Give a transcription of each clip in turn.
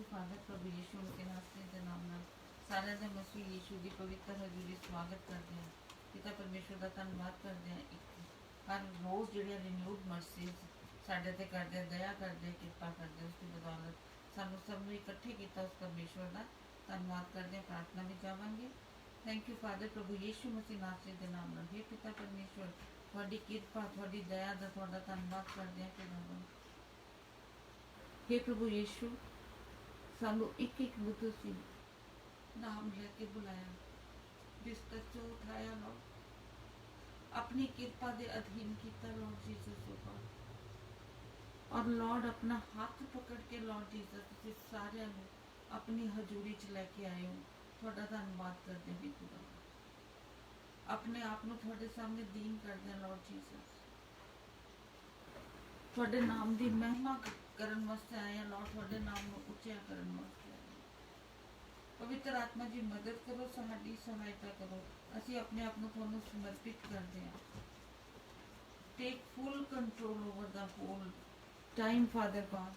Father प्रभु यीशु मसीह नासरी के नाम ਨਾਲ ਸਾਰਿਆਂ ਦਾ ਮਸੀਹ ਯੀਸ਼ੂ ਦੀ ਪਵਿੱਤਰ ਹਜ਼ੂਰੀ ਸਵਾਗਤ ਕਰਦੇ ਹਾਂ। ਪਿਤਾ ਪਰਮੇਸ਼ਵਰ ਦਾ ਧੰਨਵਾਦ ਕਰਦੇ ਹਾਂ ਹਰ ਰੋਜ਼ ਜਿਹੜੀਆਂ ਰਿਨਿਊਡ ਮਰਸੀਜ਼ ਸਾਡੇ ਤੇ ਕਰਦੇ, ਦਇਆ ਕਰਦੇ, ਕਿਰਪਾ ਕਰਦੇ, ਉਸ ਦੀ ਬਦੌਲਤ ਸਾਨੂੰ ਸਭ ਨੂੰ ਇਕੱਠੇ ਕੀਤਾ ਉਸ ਪਰਮੇਸ਼ਵਰ ਦਾ ਧੰਨਵਾਦ ਕਰਦੇ ਹਾਂ। ਪ੍ਰਾਰਥਨਾ ਵਿੱਚ ਜਾਵਾਂਗੇ। ਥੈਂਕ ਯੂ ਫਾਦਰ ਪ੍ਰਭੂ ਯੀਸ਼ੂ ਮਸੀਹ ਨਾਸਰੀ ਦੇ ਨਾਮ ਨਾਲ। हे ਪਿਤਾ ਪਰਮੇਸ਼ਵਰ, ਤੁਹਾਡੀ ਕਿਰਪਾ, ਤੁਹਾਡੀ ਦਇਆ ਦਾ ਤੁਹਾਡਾ ਧੰਨਵਾਦ ਕਰਦੇ ਹਾਂ ਖੁਦਾਵੰਦ। हे प्रभु यीशु, सानू एक एक ਨੂੰ ਤੁਸੀਂ नाम लेके बुलाया, बिस्तर से उठाया लॉर्ड, अपनी कृपा के अधीन किया लॉर्ड जीसस ऊपर, और लॉर्ड अपना हाथ पकड़ के लॉर्ड जीसस तुसी सारे अपनी हजूरी च लेके आए हो। थोड़ा धन्यवाद करते हैं खुदा, अपने आप को थोड़े सामने दीन करते हैं लॉर्ड जीसस, थोड़े नाम की महिमा करन वास्ते आए हैं लॉर्ड, थोड़े नाम को उच्चा करन वास्ते आए हैं। पवित्र आत्मा जी मदद करो, साडी सहायता करो, असी अपने आप को तुहानू समर्पित करते हैं। Take full control over the whole time father God,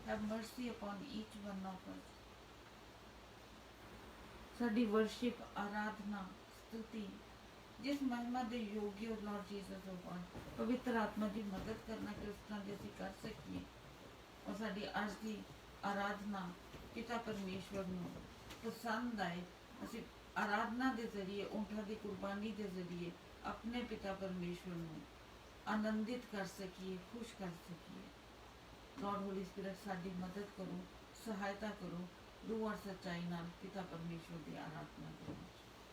have mercy upon each one of us. साडी वर्शिप, आराधना, स्तुति जिस महिमा दे योग्य हो लॉर्ड जीसस ओ गॉड, पवित्र आत्मा जी मदद करना कि उस तरह असी कर सकिए, और साडी अज की आराधना पिता परमेश्वर नू पसंद आए। असी आराधना के जरिए, ऊँटा की कुर्बानी के जरिए अपने पिता परमेश्वर नू आनंदित कर सकिए, खुश कर सकिए। लॉर्ड होली स्पिरिट साडी मदद करो, सहायता करो, रूह और सच्चाई नाल पिता परमेश्वर की आराधना करो।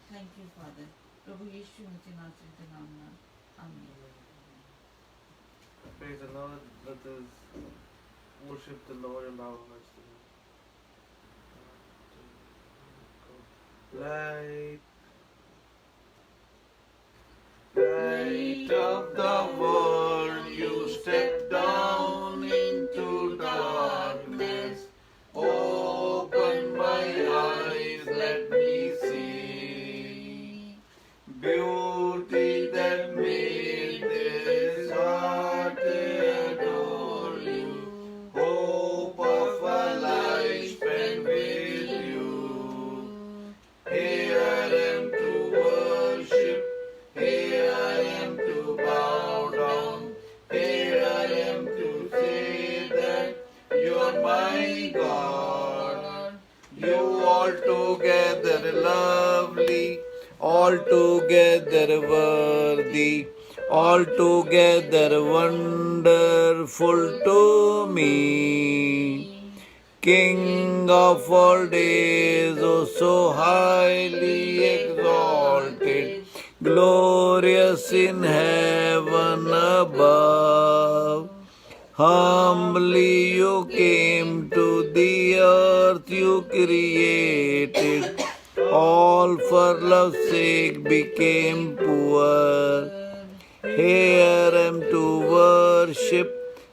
थैंक यू फादर प्रभु यीशु मसीह नासरी के नाम नाल, आमीन। Praise the Lord. Let us worship the Lord and bow our hearts to Him. Light, light of the world, you step down into darkness. Open my eyes, let me see beauty that made this heart adore you. Hope of a life spent with you. Here I am to worship, here I am to bow down, here I am to say that you are my God. You altogether lovely, altogether worthy, altogether wonderful to me. King of all days, oh so highly exalted, glorious in heaven above. Humbly you came to the earth, you created, all for love's sake became poor. Here I am to worship,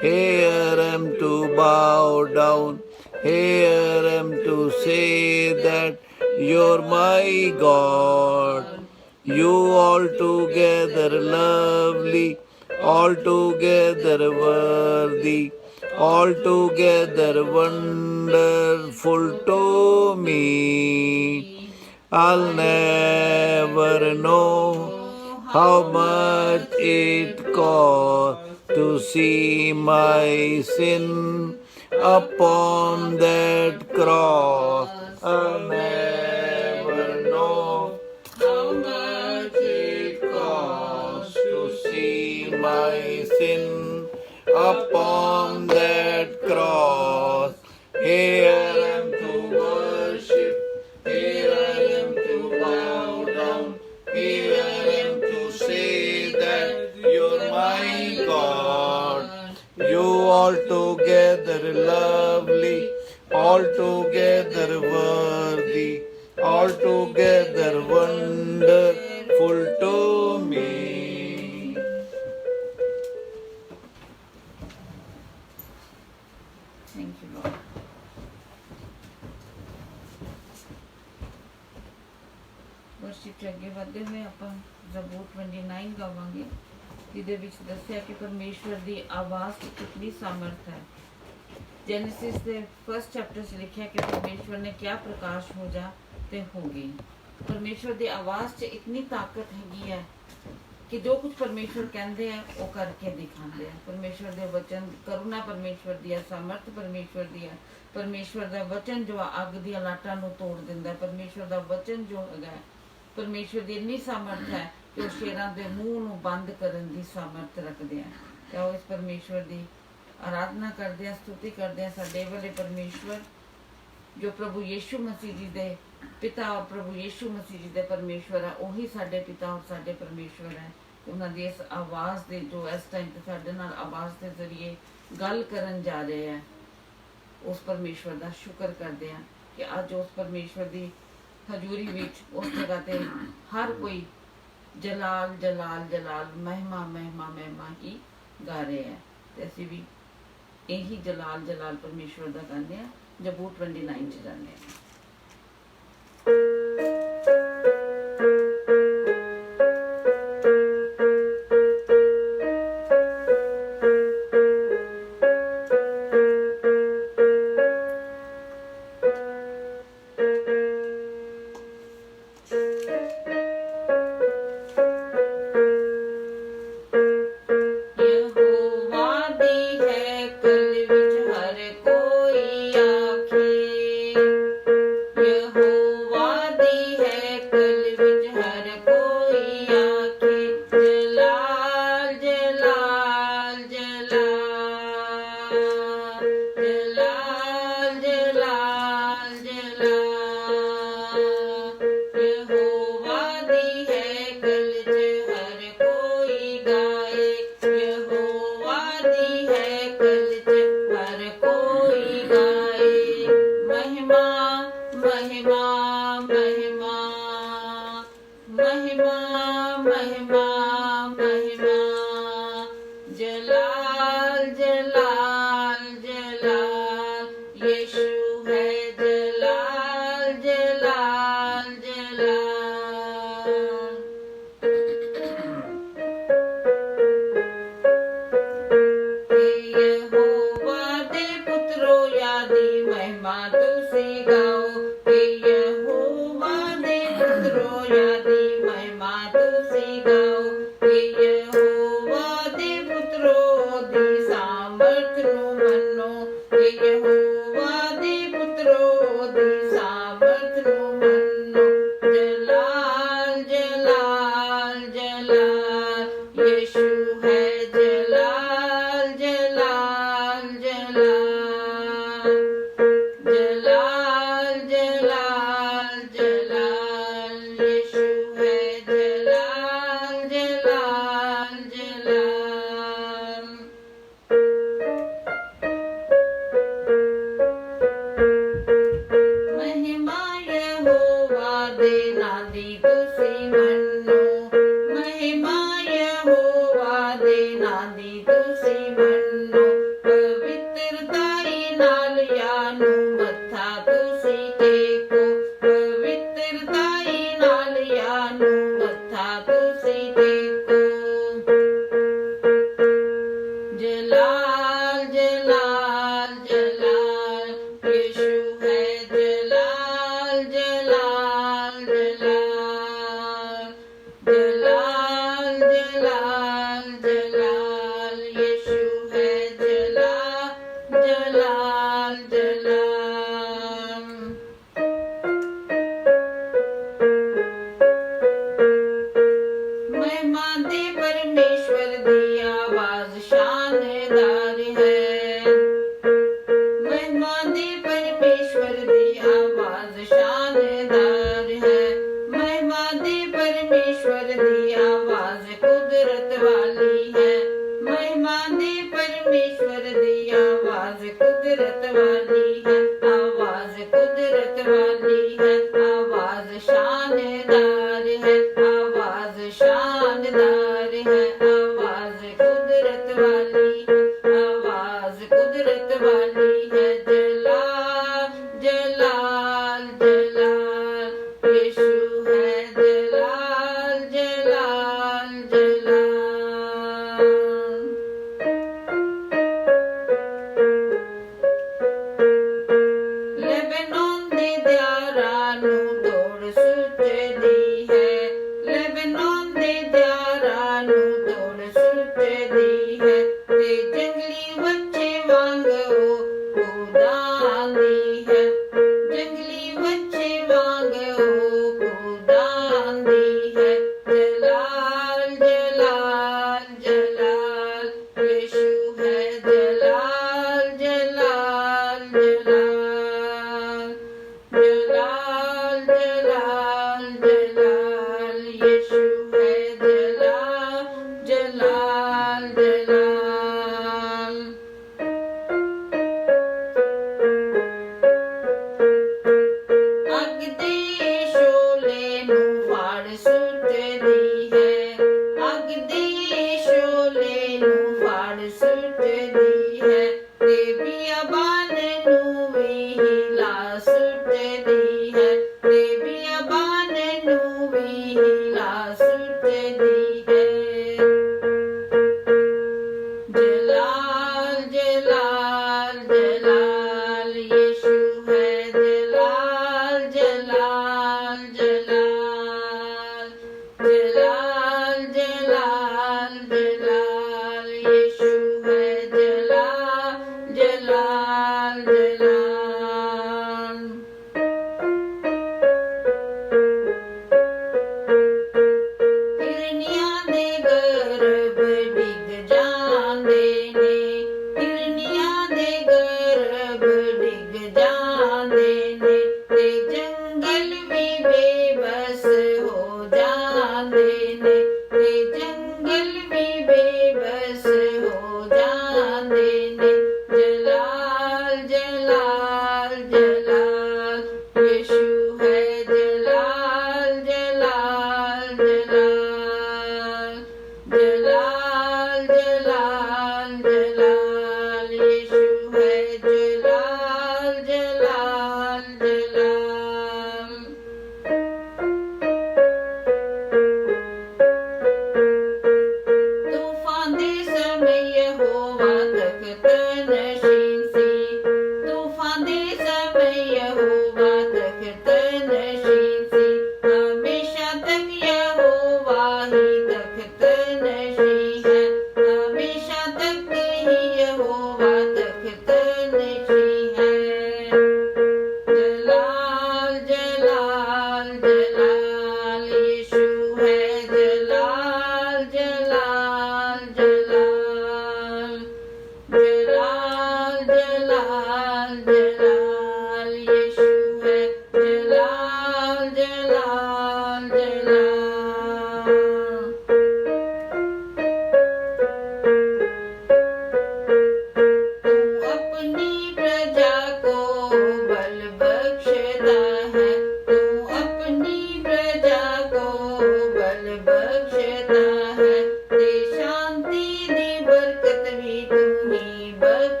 here I am to bow down, here I am to say that you're my God. You altogether lovely, altogether worthy, altogether wonderful to me. I'll never know how much it cost to see my sin upon that cross. I'll never know how much it cost to see my sin upon that cross. Here I am to worship, here I am to bow down, here I am to say that you're my God. You altogether lovely, altogether worthy, altogether wonderful to me. Thank you Lord। Worship च अगे बढ़ते हुए ਆਪਾਂ ਜ਼ਬੂਰ 29 ਗਾਵਾਂਗੇ, ਜਿਹਦੇ ਵਿੱਚ ਦੱਸਿਆ ਕਿ ਪਰਮੇਸ਼ਵਰ ਦੀ ਆਵਾਜ਼ ਦੀ ਕਿੰਨੀ ਸਾਮਰਥ ਹੈ। जेनेसिस के फर्स्ट चैप्टर से लिखा कि परमेश्वर ने क्या प्रकाश हो जा ते हो गई। परमेश्वर की आवाज़ च इतनी ताकत हैगी है कि जो कुछ परमेश्वर कहते हैं वो करके दिखाते हैं। परमेश्वर के वचन करुणा परमेश्वर दी है, सामर्थ परमेश्वर दी है। परमेश्वर का वचन जो अग दी लाटां नूं तोड़ दिंदा है। परमेश्वर का वचन जो है परमेश्वर की इन्नी सामर्थ है कि वो शेरां दे मूँह नूं बंद करन दी सामर्थ रखते हैं। तो इस परमेश्वर की आराधना करते हैं, स्तुति करते हैं। साडे वाले परमेश्वर जो प्रभु यीशु मसीह जी दे पिता और प्रभु यीशु मसीह जी दे परमेश्वर है, वही साडे पिता और साडे परमेश्वर है। उन्हां दी इस आवाज़ दे जो इस टाइम ते साडे नाल आवाज़ के जरिए गल करन जा रहे हैं, उस परमेश्वर का शुक्र करते हैं कि अज उस परमेश्वर की हजूरी विच उस जगह ते हर कोई जलाल जलाल जलाल महिमा महिमा महिमा ही गा रहे हैं। तो असीं भी यही जलाल जलाल परमेश्वर का गाने हैं। जबूर 29 च जाने हैं।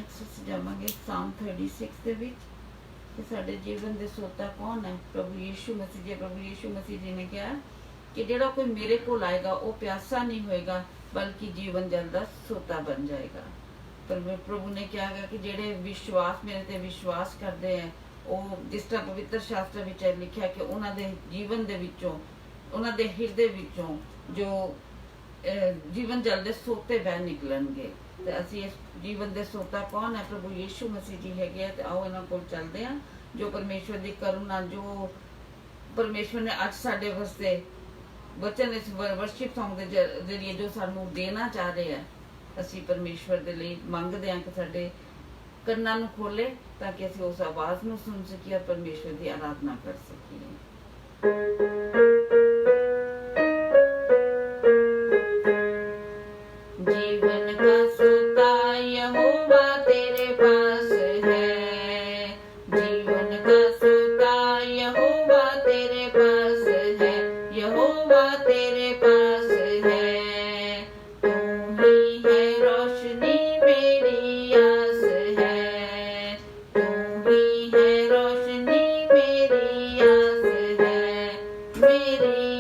ਨੈਕਸਟ ਅਸੀਂ ਜਾਵਾਂਗੇ ਸਾਮ 36 ਦੇ ਵਿੱਚ ਕਿ ਸਾਡੇ ਜੀਵਨ ਦੇ ਸੋਤਾ ਕੌਣ ਹੈ? ਪ੍ਰਭੂ ਯੀਸ਼ੂ ਮਸੀਹ ਜੀ। ਪ੍ਰਭੂ ਯੀਸ਼ੂ ਮਸੀਹ ਜੀ ਨੇ ਕਿਹਾ ਕਿ ਜਿਹੜਾ ਕੋਈ ਮੇਰੇ ਕੋਲ ਆਏਗਾ ਉਹ ਪਿਆਸਾ ਨਹੀਂ ਹੋਏਗਾ ਬਲਕਿ ਜੀਵਨ ਜਲ ਦਾ ਸੋਤਾ ਬਣ ਜਾਏਗਾ। ਪਰ ਪ੍ਰਭੂ ਨੇ ਕਿਹਾ ਗਿਆ ਕਿ ਜਿਹੜੇ ਵਿਸ਼ਵਾਸ ਮੇਰੇ ਤੇ ਵਿਸ਼ਵਾਸ ਕਰਦੇ ਹੈ ਉਹ ਜਿਸ ਤਰ੍ਹਾਂ ਪਵਿੱਤਰ ਸ਼ਾਸਤਰ ਵਿੱਚ ਲਿਖਿਆ ਕਿ ਉਹਨਾਂ ਦੇ ਜੀਵਨ ਦੇ ਵਿੱਚੋਂ ਉਹਨਾਂ ਦੇ ਹਿਰਦੇ ਵਿੱਚੋਂ ਜੋ ਜੀਵਨ ਜਲ ਦੇ ਸੋਤੇ ਬਹਿ ਨਿਕਲਣਗੇ। ਤੇ ਅਸੀਂ ਇਸ ਜੀਵਨ ਦੇ ਸੋਤਾ ਕੌਣ ਹੈ? ਪ੍ਰਭੂ ਯੀਸ਼ੂ ਮਸੀਹ ਜੀ ਹੈਗੇ ਆ। ਤੇ ਆਓ ਇਹਨਾਂ ਕੋਲ ਚੱਲਦੇ ਹਾਂ। ਜੋ ਪਰਮੇਸ਼ਵਰ ਦੀ ਕਰੁਣਾ, ਜੋ ਪਰਮੇਸ਼ਵਰ ਨੇ ਅੱਜ ਸਾਡੇ ਵਾਸਤੇ ਵਚਨ ਇਸ ਵਰਸ਼ਿਪ ਸੌਂਗ ਦੇ ਜ਼ਰੀਏ ਜੋ ਸਾਨੂੰ ਦੇਣਾ ਚਾਹ ਰਹੇ ਹੈ, ਅਸੀਂ ਪਰਮੇਸ਼ਵਰ ਦੇ ਲਈ ਮੰਗਦੇ ਹਾਂ ਕਿ ਸਾਡੇ ਕੰਨਾਂ ਨੂੰ ਖੋਲੇ ਤਾਂ ਕਿ ਅਸੀਂ ਉਸ ਆਵਾਜ਼ ਨੂੰ ਸੁਣ ਸਕੀਏ, ਪਰਮੇਸ਼ਵਰ ਦੀ ਆਰਾਧਨਾ ਕਰ ਸਕੀਏ। जीवन का सोता यहोवा तेरे पास है, जीवन का सोता यहोवा तेरे पास है, यहोवा तेरे पास है। तू ही है रोशनी मेरी आस है, तू ही है रोशनी मेरी आस है, मेरी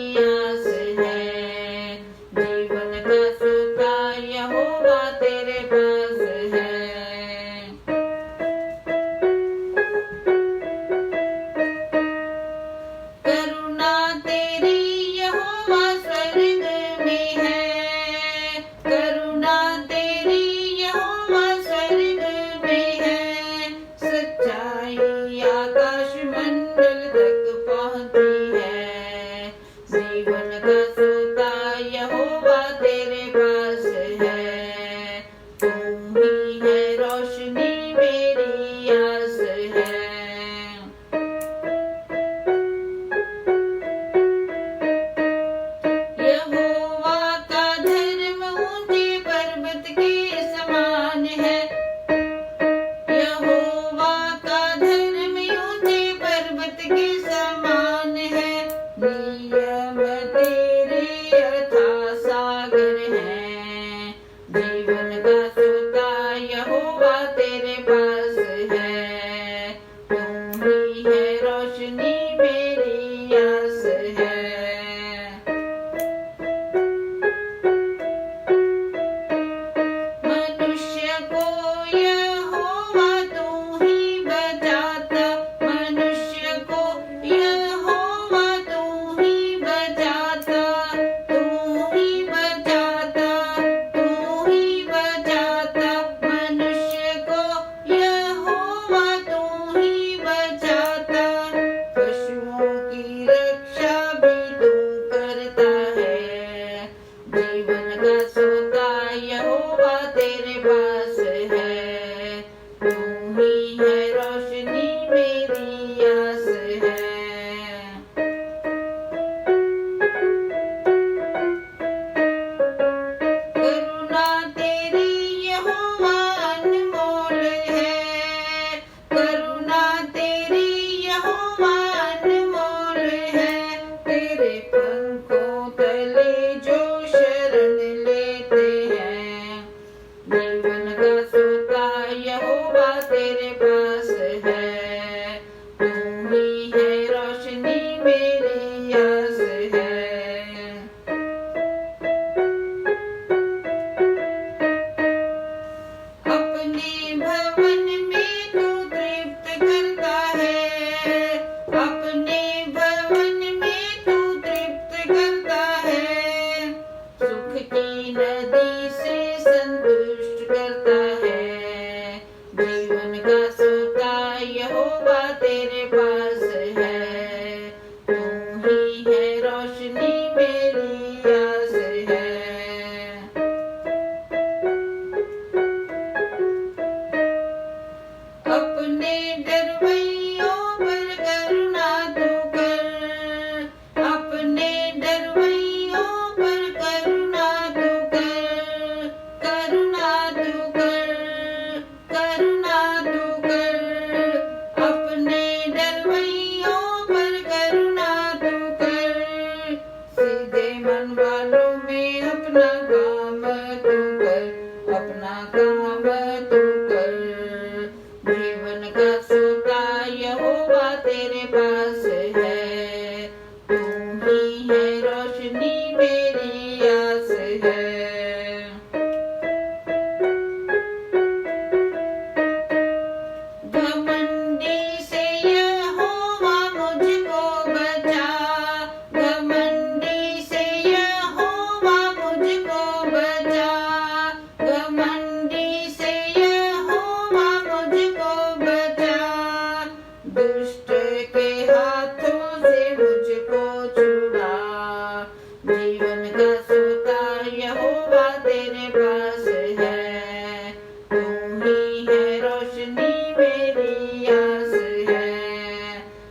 यहोवा तेरे पास है, तू ही है रोशनी मेरी आस है।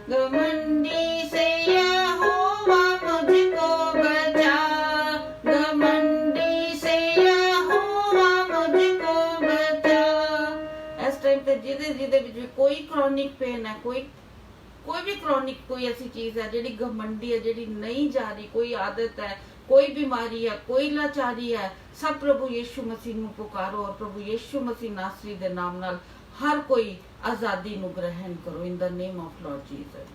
घमंडी से यहोवा मुझको बचा, घमंडी से यहोवा मुझको बचा। इस टाइम ते जिहदे विच भी कोई क्रॉनिक पेन है, कोई भी क्रॉनिक कोई ऐसी चीज है जिहड़ी घमंडी है, जिहड़ी नहीं जा रही, कोई आदत है, कोई बीमारी है, कोई लाचारी है, सब प्रभु यीशु मसीह नूं पुकारो और प्रभु यीशु मसीह नासरी दे नाम नाल हर कोई आजादी नूं ग्रहण करो in the name of Lord Jesus.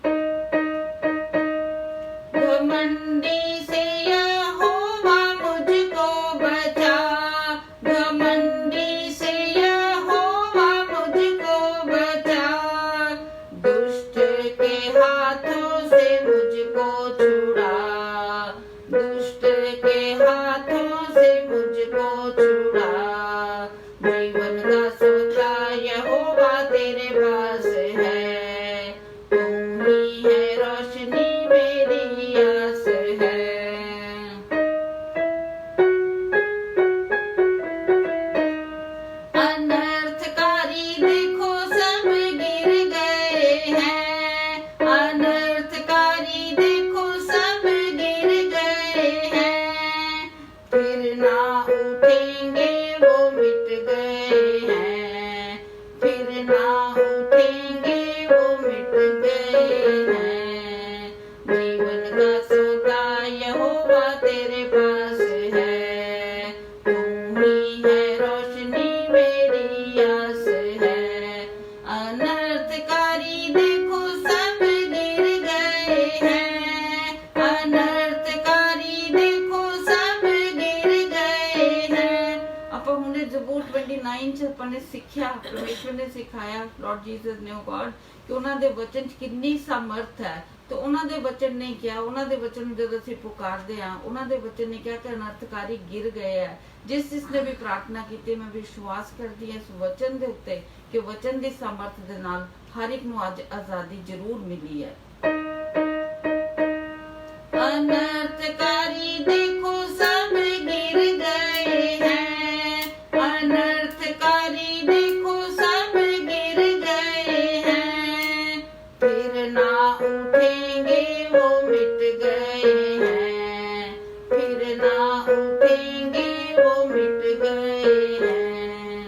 घमंडी से यहोवा मुझको बचा, घमंडी से यहोवा मुझको बचा। दुष्ट के हाथों से मुझको छुड़ा, दुष्ट के हाथों से मुझको छुड़ा। जीवन का सोता यहोवा तेरे पास है, तू ही है रोशनी मेरी आस है। अनर्थकारी देखो सब गिर गए हैं, अनर्थकारी देखो सब गिर गए हैं। फिर ना उठेंगे वो मिट गए हैं, फिर ना उठेंगे वो मिट गए हैं। जीवन का सोता यहोवा तेरे पास है, तू ही है रोशनी मेरी आस है। अनर्थकारी देखो सब गिर गए हैं, अनर्थकारी देखो सब गिर गए हैं। ਆਪਾਂ ਹੁਣੇ ਜ਼ਬੂਰ 29 ਚ ਆਪਾਂ ਨੇ ਸਿੱਖਿਆ, ਪਰਮੇਸ਼ਵਰ ਨੇ ਸਿਖਾਇਆ, ਲॉर्ड जीसस ने गॉड ਕਿ ਉਹਨਾਂ ਦੇ ਵਚਨ ਚ ਕਿੰਨੀ ਸਮਰਥ ਹੈ। ਤੇ ਉਹਨਾਂ ਦੇ ਵਚਨ ਨੇ ਕਿਹਾ, ਉਹਨਾਂ ਦੇ ਵਚਨ ਨੂੰ ਜਦੋਂ ਅਸੀਂ ਪੁਕਾਰਦੇ ਆ, ਉਹਨਾਂ ਦੇ ਵਚਨ ਨੇ ਕਿਹਾ ਕਿ ਅਨਰਥਕਾਰੀ ਗਿਰ ਗਏ ਆ। ਜਿਸ ਨੇ ਵੀ ਪ੍ਰਾਰਥਨਾ ਕੀਤੀ, ਮੈਂ ਵਿਸ਼ਵਾਸ ਕਰਦੀ ਹਾਂ ਇਸ ਵਚਨ ਦੇ ਉੱਤੇ ਕਿ ਵਚਨ ਦੀ ਸਮਰਥ ਦੇ ਨਾਲ ਹਰ ਇੱਕ ਨੂੰ ਅੱਜ ਆਜ਼ਾਦੀ ਜ਼ਰੂਰ ਮਿਲੀ ਹੈ। अनर्थकारी देखो सब गिर गए हैं, अनर्थकारी देखो सब गिर गए हैं। फिर ना उठेंगे वो मिट गए हैं, फिर ना उठेंगे वो मिट गए हैं।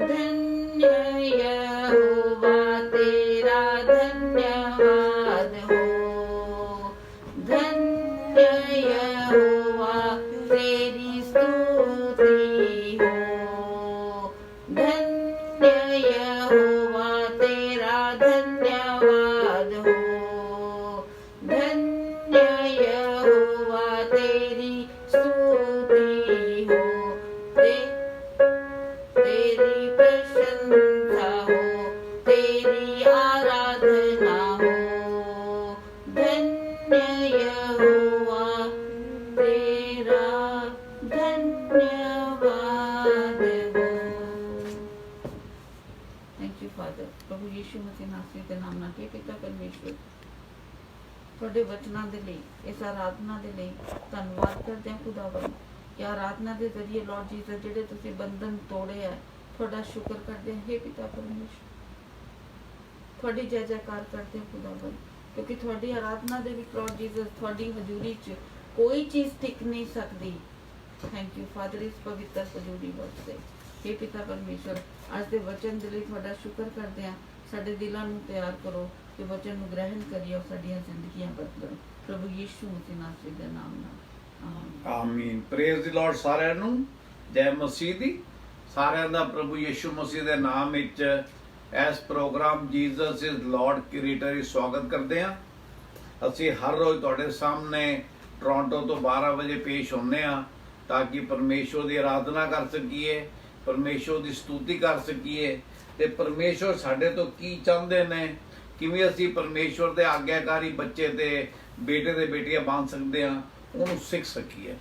धन्य यहोवा तेरा धन्यवाद हो, धन्य यहोवा तेरी स्तुति हो, धन्य यहोवा तेरा धन्यवाद हो, धन्य यहोवा तेरी स्तुति हो। तेरी प्रशंसा हो, तेरी आराधना हो, धन्य यहोवा तेरा धन्यवाद हो। Thank you father. प्रभु यीशु मसीह नासरी के नाम ਨਾਲ हे पिता परमेश्वर, ਤੁਹਾਡੇ ਵਚਨਾਂ ਦੇ ਲਈ, ਇਸ ਆਰਾਧਨਾ ਦੇ ਲਈ ਧੰਨਵਾਦ ਕਰਦੇ ਹਾਂ ਖੁਦਾਵੰਦ ਕਿ ਆਰਾਧਨਾ ਦੇ ਜ਼ਰੀਏ ਲॉर्ड जीसस ਜਿਹੜੇ ਤੁਸੀਂ ਬੰਧਨ ਤੋੜੇ ਹੈ, ਤੁਹਾਡਾ ਸ਼ੁਕਰ ਕਰਦੇ ਹਾਂ हे पिता परमेश्वर। ਤੁਹਾਡੀ ਜੈ ਜੈਕਾਰ ਕਰਦੇ ਹਾਂ ਖੁਦਾਵੰਦ, ਕਿਉਂਕਿ ਤੁਹਾਡੀ ਆਰਾਧਨਾ ਦੇ ਵਿੱਚ लॉर्ड जीसस ਤੁਹਾਡੀ ਹਜ਼ੂਰੀ 'ਚ ਕੋਈ ਚੀਜ਼ ਟਿਕ ਨਹੀਂ ਸਕਦੀ। ਥੈਂਕ ਯੂ ਫਾਦਰ ਇਸ ਪਵਿੱਤਰ ਹਜ਼ੂਰੀ ਵਾਸਤੇ हे पिता परमेश्वर। ਅੱਜ ਦੇ ਵਚਨ ਦੇ ਲਈ ਤੁਹਾਡਾ ਸ਼ੁਕਰ ਕਰਦੇ ਹਾਂ। ਸਾਡੇ ਦਿਲਾਂ ਨੂੰ ਤਿਆਰ ਕਰੋ ਕਿ ਵਚਨ ਨੂੰ ਗ੍ਰਹਿਣ ਕਰੀਏ ਔਰ ਸਾਡੀਆਂ ਜ਼ਿੰਦਗੀਆਂ ਬਦਲਣ। ਪ੍ਰਭੂ ਯੀਸ਼ੂ ਮਸੀਹ ਨਾਸਰੀ ਦੇ ਨਾਮ ਨਾਲ ਆਮੀਨ। ਪ੍ਰੇਜ਼ ਦੀ ਲਾਰਡ ਸਾਰਿਆਂ ਨੂੰ, ਜੈ ਮਸੀਹ ਦੀ। ਸਾਰਿਆਂ ਦਾ ਪ੍ਰਭੂ ਯੀਸ਼ੂ ਮਸੀਹ ਦੇ ਨਾਮ ਵਿੱਚ ਇਸ program Jesus is Lord creator ਹੀ ਸਵਾਗਤ ਕਰਦੇ ਹਾਂ। ਅਸੀਂ ਹਰ ਰੋਜ਼ ਤੁਹਾਡੇ ਸਾਹਮਣੇ ਟੋਰਾਂਟੋ ਤੋਂ 12 ਵਜੇ ਪੇਸ਼ ਹੁੰਦੇ ਹਾਂ ਤਾਂ ਕਿ ਪਰਮੇਸ਼ਵਰ ਦੀ ਆਰਾਧਨਾ ਕਰ ਸਕੀਏ, ਪਰਮੇਸ਼ਵਰ ਦੀ ਸਤੂਤੀ ਕਰ ਸਕੀਏ ਤੇ ਪਰਮੇਸ਼ਵਰ ਸਾਡੇ ਤੋਂ ਕੀ ਚਾਹੁੰਦੇ ਨੇ, ਕਿਵੇਂ ਅਸੀਂ ਪਰਮੇਸ਼ਵਰ ਦੇ ਆਗਿਆਕਾਰੀ ਬੱਚੇ ਤੇ ਬੇਟੇ ਦੇ ਬੇਟੀਆਂ ਬਣ ਸਕਦੇ ਹਾਂ, ਉਹਨੂੰ ਸਿੱਖ ਸਕੀਏ।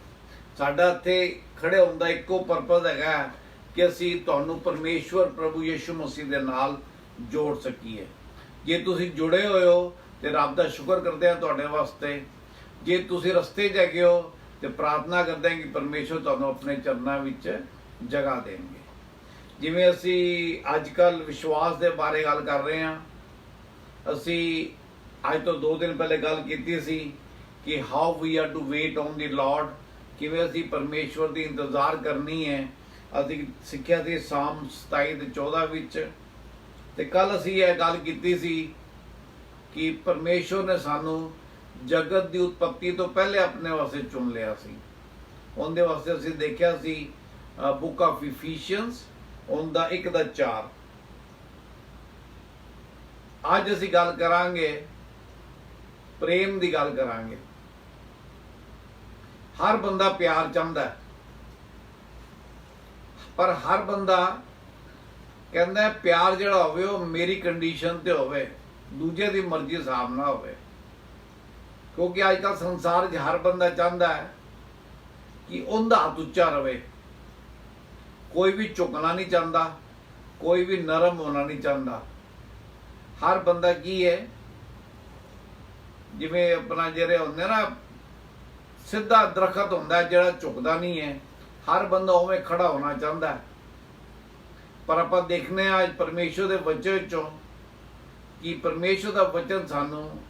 ਸਾਡਾ ਇੱਥੇ ਖੜੇ ਹੋਣ ਦਾ ਇੱਕੋ ਪਰਪਸ ਹੈਗਾ ਕਿ ਅਸੀਂ ਤੁਹਾਨੂੰ ਪਰਮੇਸ਼ਵਰ ਪ੍ਰਭੂ ਯਿਸੂ ਮਸੀਹ ਦੇ ਨਾਲ ਜੋੜ ਸਕੀਏ। ਜੇ ਤੁਸੀਂ ਜੁੜੇ ਹੋਏ ਹੋ ਤੇ ਰੱਬ ਦਾ ਸ਼ੁਕਰ ਕਰਦੇ ਹਾਂ ਤੁਹਾਡੇ ਵਾਸਤੇ। ਜੇ ਤੁਸੀਂ ਰਸਤੇ 'ਚ ਹੈਗੇ ਹੋ ਤੇ ਪ੍ਰਾਰਥਨਾ ਕਰਦੇ ਹਾਂ ਕਿ ਪਰਮੇਸ਼ਵਰ ਤੁਹਾਨੂੰ ਆਪਣੇ ਚਰਨਾਂ ਵਿੱਚ ਜਗ੍ਹਾ ਦੇਣਗੇ। ਜਿਵੇਂ ਅਸੀਂ ਅੱਜ ਕੱਲ ਵਿਸ਼ਵਾਸ ਦੇ ਬਾਰੇ ਗੱਲ ਕਰ ਰਹੇ ਹਾਂ, ਅਸੀਂ ਅੱਜ ਤੋਂ 2 ਦਿਨ ਪਹਿਲੇ ਗੱਲ ਕੀਤੀ ਸੀ ਕਿ how we are to wait on the lord, ਕਿਵੇਂ ਅਸੀਂ ਪਰਮੇਸ਼ਵਰ ਦੀ ਇੰਤਜ਼ਾਰ ਕਰਨੀ ਹੈ। ਅਸੀਂ ਸਿੱਖਿਆ ਸੀ ਸਾਮ 27 ਤੇ 14 ਵਿੱਚ, ਤੇ ਕੱਲ ਅਸੀਂ ਇਹ ਗੱਲ ਕੀਤੀ ਸੀ ਕਿ ਪਰਮੇਸ਼ਵਰ ਨੇ ਸਾਨੂੰ ਜਗਤ ਦੀ ਉਤਪਤੀ ਤੋਂ ਪਹਿਲੇ ਆਪਣੇ ਵਾਸਤੇ ਚੁਣ ਲਿਆ ਸੀ। ਉਹਦੇ ਵਾਸਤੇ ਅਸੀਂ ਦੇਖਿਆ ਸੀ ਬੁੱਕ ਆਫ ਇਫੀਸ਼ੀਅਨਸ ਉਹਦਾ 1:4। ਅੱਜ ਅਸੀਂ ਗੱਲ ਕਰਾਂਗੇ ਪ੍ਰੇਮ ਦੀ ਗੱਲ ਕਰਾਂਗੇ। ਹਰ ਬੰਦਾ ਪਿਆਰ ਚਾਹੁੰਦਾ ਹੈ, ਪਰ ਹਰ ਬੰਦਾ ਕਹਿੰਦਾ ਪਿਆਰ ਜਿਹੜਾ ਹੋਵੇ ਉਹ ਮੇਰੀ ਕੰਡੀਸ਼ਨ ਤੇ ਹੋਵੇ, ਦੂਜੇ ਦੀ ਮਰਜ਼ੀ ਹਿਸਾਬ ਨਾਲ ਹੋਵੇ। ਕਿਉਂਕਿ ਅੱਜ ਕੱਲ੍ਹ ਸੰਸਾਰ 'ਚ ਹਰ ਬੰਦਾ ਚਾਹੁੰਦਾ ਹੈ ਕਿ ਉਹਦਾ ਹੱਥ ਉੱਚਾ ਰਵੇ। ਕੋਈ ਵੀ ਝੁਕਣਾ ਨਹੀਂ ਚਾਹੁੰਦਾ, ਕੋਈ ਵੀ ਨਰਮ ਹੋਣਾ ਨਹੀਂ ਚਾਹੁੰਦਾ। ਹਰ ਬੰਦਾ ਕੀ ਹੈ, ਜਿਵੇਂ ਆਪਣਾ ਜਿਹੜੇ ਹੁੰਦੇ ਨਾ ਸਿੱਧਾ ਦਰਖਤ ਹੁੰਦਾ ਜਿਹੜਾ ਝੁਕਦਾ ਨਹੀਂ ਹੈ, ਹਰ ਬੰਦਾ ਉਵੇਂ ਖੜਾ ਹੋਣਾ ਚਾਹੁੰਦਾ ਹੈ। ਪਰ ਆਪਾਂ ਦੇਖਦੇ ਹਾਂ ਅੱਜ ਪਰਮੇਸ਼ਵਰ ਦੇ ਵਚਨ ਚੋਂ ਕਿ ਪਰਮੇਸ਼ਵਰ ਦਾ ਵਚਨ ਸਾਨੂੰ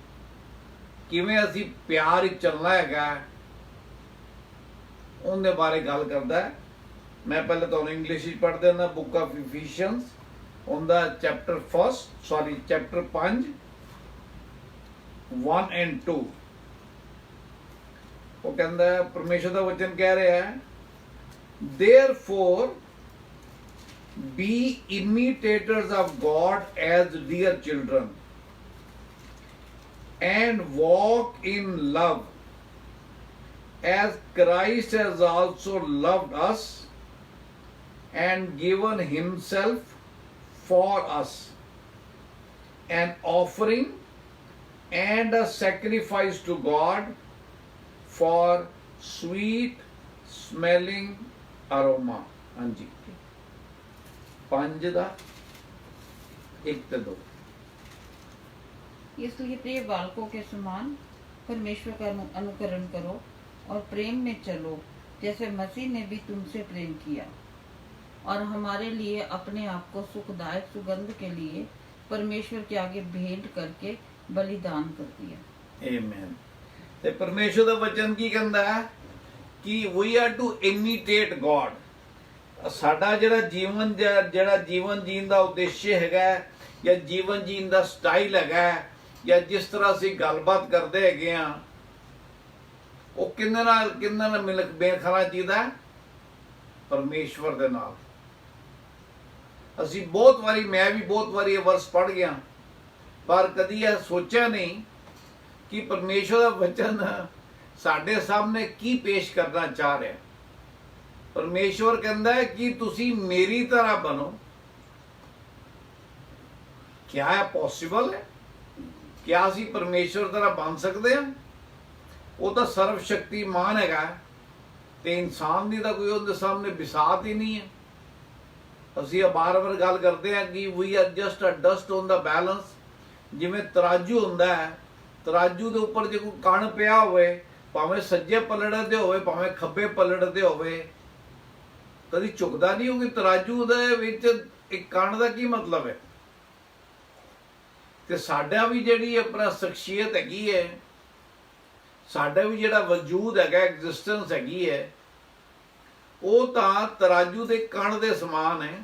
ਕਿਵੇਂ ਅਸੀਂ ਪਿਆਰ ਵਿੱਚ ਚੱਲਣਾ ਹੈਗਾ ਉਹਦੇ ਬਾਰੇ ਗੱਲ ਕਰਦਾ ਹੈ। ਮੈਂ ਪਹਿਲੇ ਤੁਹਾਨੂੰ ਇੰਗਲਿਸ਼ ਵਿੱਚ ਪੜ੍ਹ ਦਿੰਦਾ, ਬੁੱਕ ਆਫ ਇਫੀਸ਼ੀਅਨਸ ਉਹਦਾ ਚੈਪਟਰ 5 1 and 2। ਉਹ ਕਹਿੰਦਾ, ਪਰਮੇਸ਼ਵਰ ਦਾ ਵਚਨ ਕਹਿ ਰਿਹਾ ਹੈ, therefore be imitators of God as dear children and walk in love as Christ has also loved us and given himself for us, an offering and a sacrifice to God for sweet smelling aroma। ਹਾਂਜੀ, 5 ਦਾ 1 ਤੇ 2। इसलिए प्रिय बालकों के समान परमेश्वर का अनुकरण करो और प्रेम में चलो, जैसे मसीह ने भी तुमसे प्रेम किया और हमारे लिए अपने आप को सुखदायक सुगंध के लिए परमेश्वर के आगे भेंट करके बलिदान कर दिया। आमीन। ਤੇ ਪਰਮੇਸ਼ਵਰ ਦਾ ਵਚਨ ਕੀ ਕਹਿੰਦਾ ਹੈ ਕਿ ਵੀ ਆਰ ਟੂ ਇਮੀਟੇਟ ਗੋਡ। ਸਾਡਾ ਜਿਹੜਾ ਜੀਵਨ ਜੀਣ ਦਾ ਉਦੇਸ਼ ਹੈਗਾ, ਜਾਂ ਜੀਵਨ ਜੀਣ ਦਾ ਸਟਾਈਲ ਹੈਗਾ, ਜਾਂ ਜਿਸ ਤਰ੍ਹਾਂ ਅਸੀਂ ਗੱਲਬਾਤ ਕਰਦੇ ਹੈਗੇ ਆ, ਉਹ ਕਿੰਨੇ ਨਾਲ ਮੇਲ ਖਾਣਾ ਚਾਹੀਦਾ ਹੈ? ਪਰਮੇਸ਼ਵਰ ਦੇ ਨਾਲ। ਅਸੀਂ ਬਹੁਤ ਵਾਰੀ, ਮੈਂ ਵੀ ਬਹੁਤ ਵਾਰੀ ਇਹ ਵਰਸ ਪੜ੍ਹ ਗਿਆ, ਪਰ ਕਦੀ ਇਹ ਸੋਚਿਆ ਨਹੀਂ ਕਿ ਪਰਮੇਸ਼ਵਰ ਦਾ ਵਚਨ ਸਾਡੇ ਸਾਹਮਣੇ ਕੀ ਪੇਸ਼ ਕਰਨਾ ਚਾਹ ਰਿਹਾ। ਪਰਮੇਸ਼ਵਰ ਕਹਿੰਦਾ ਹੈ ਕਿ ਤੁਸੀਂ ਮੇਰੀ ਤਰ੍ਹਾਂ ਬਣੋ। क्या है पॉसिबल है? क्या ਅਸੀਂ ਪਰਮੇਸ਼ਵਰ ਤਰ੍ਹਾਂ ਬਣ ਸਕਦੇ ਹਾਂ? ਉਹ ਤਾਂ ਸਰਵ ਸ਼ਕਤੀਮਾਨ ਹੈਗਾ, ਤੇ ਇਨਸਾਨ ਦੀ ਤਾਂ ਕੋਈ ਉਹਦੇ ਸਾਹਮਣੇ ਬਿਸਾਤ ਹੀ ਨਹੀਂ ਹੈ। ਅਸੀਂ ਬਾਰ-ਬਾਰ ਗੱਲ ਕਰਦੇ ਹਾਂ ਕਿ we are just a dust on the balance. ਜਿਵੇਂ ਤਰਾਜੂ ਹੁੰਦਾ ਹੈ, ਤਰਾਜੂ ਦੇ ਉੱਪਰ ਜੇ ਕੋਈ ਕਣ ਪਿਆ ਹੋਵੇ, ਭਾਵੇਂ ਸੱਜੇ ਪਲੜੇ ਤੇ ਹੋਵੇ ਭਾਵੇਂ ਖੱਬੇ ਪਲੜੇ ਤੇ ਹੋਵੇ, ਕਦੀ ਝੁਕਦਾ ਨਹੀਂ। ਹੋਊਗੀ ਤਰਾਜੂ ਦੇ ਵਿੱਚ ਇੱਕ ਕਣ ਦਾ ਕੀ ਮਤਲਬ ਹੈ? ਤੇ ਸਾਡਾ ਵੀ ਜਿਹੜੀ ਆਪਣਾ ਸ਼ਖਸੀਅਤ ਹੈਗੀ ਹੈ, ਸਾਡਾ ਵੀ ਜਿਹੜਾ ਵਜੂਦ ਹੈਗਾ, ਐਗਜ਼ਿਸਟੈਂਸ ਹੈਗੀ ਹੈ, ਉਹ ਤਾਂ ਤਰਾਜੂ ਦੇ ਕਣ ਦੇ ਸਮਾਨ ਹੈ।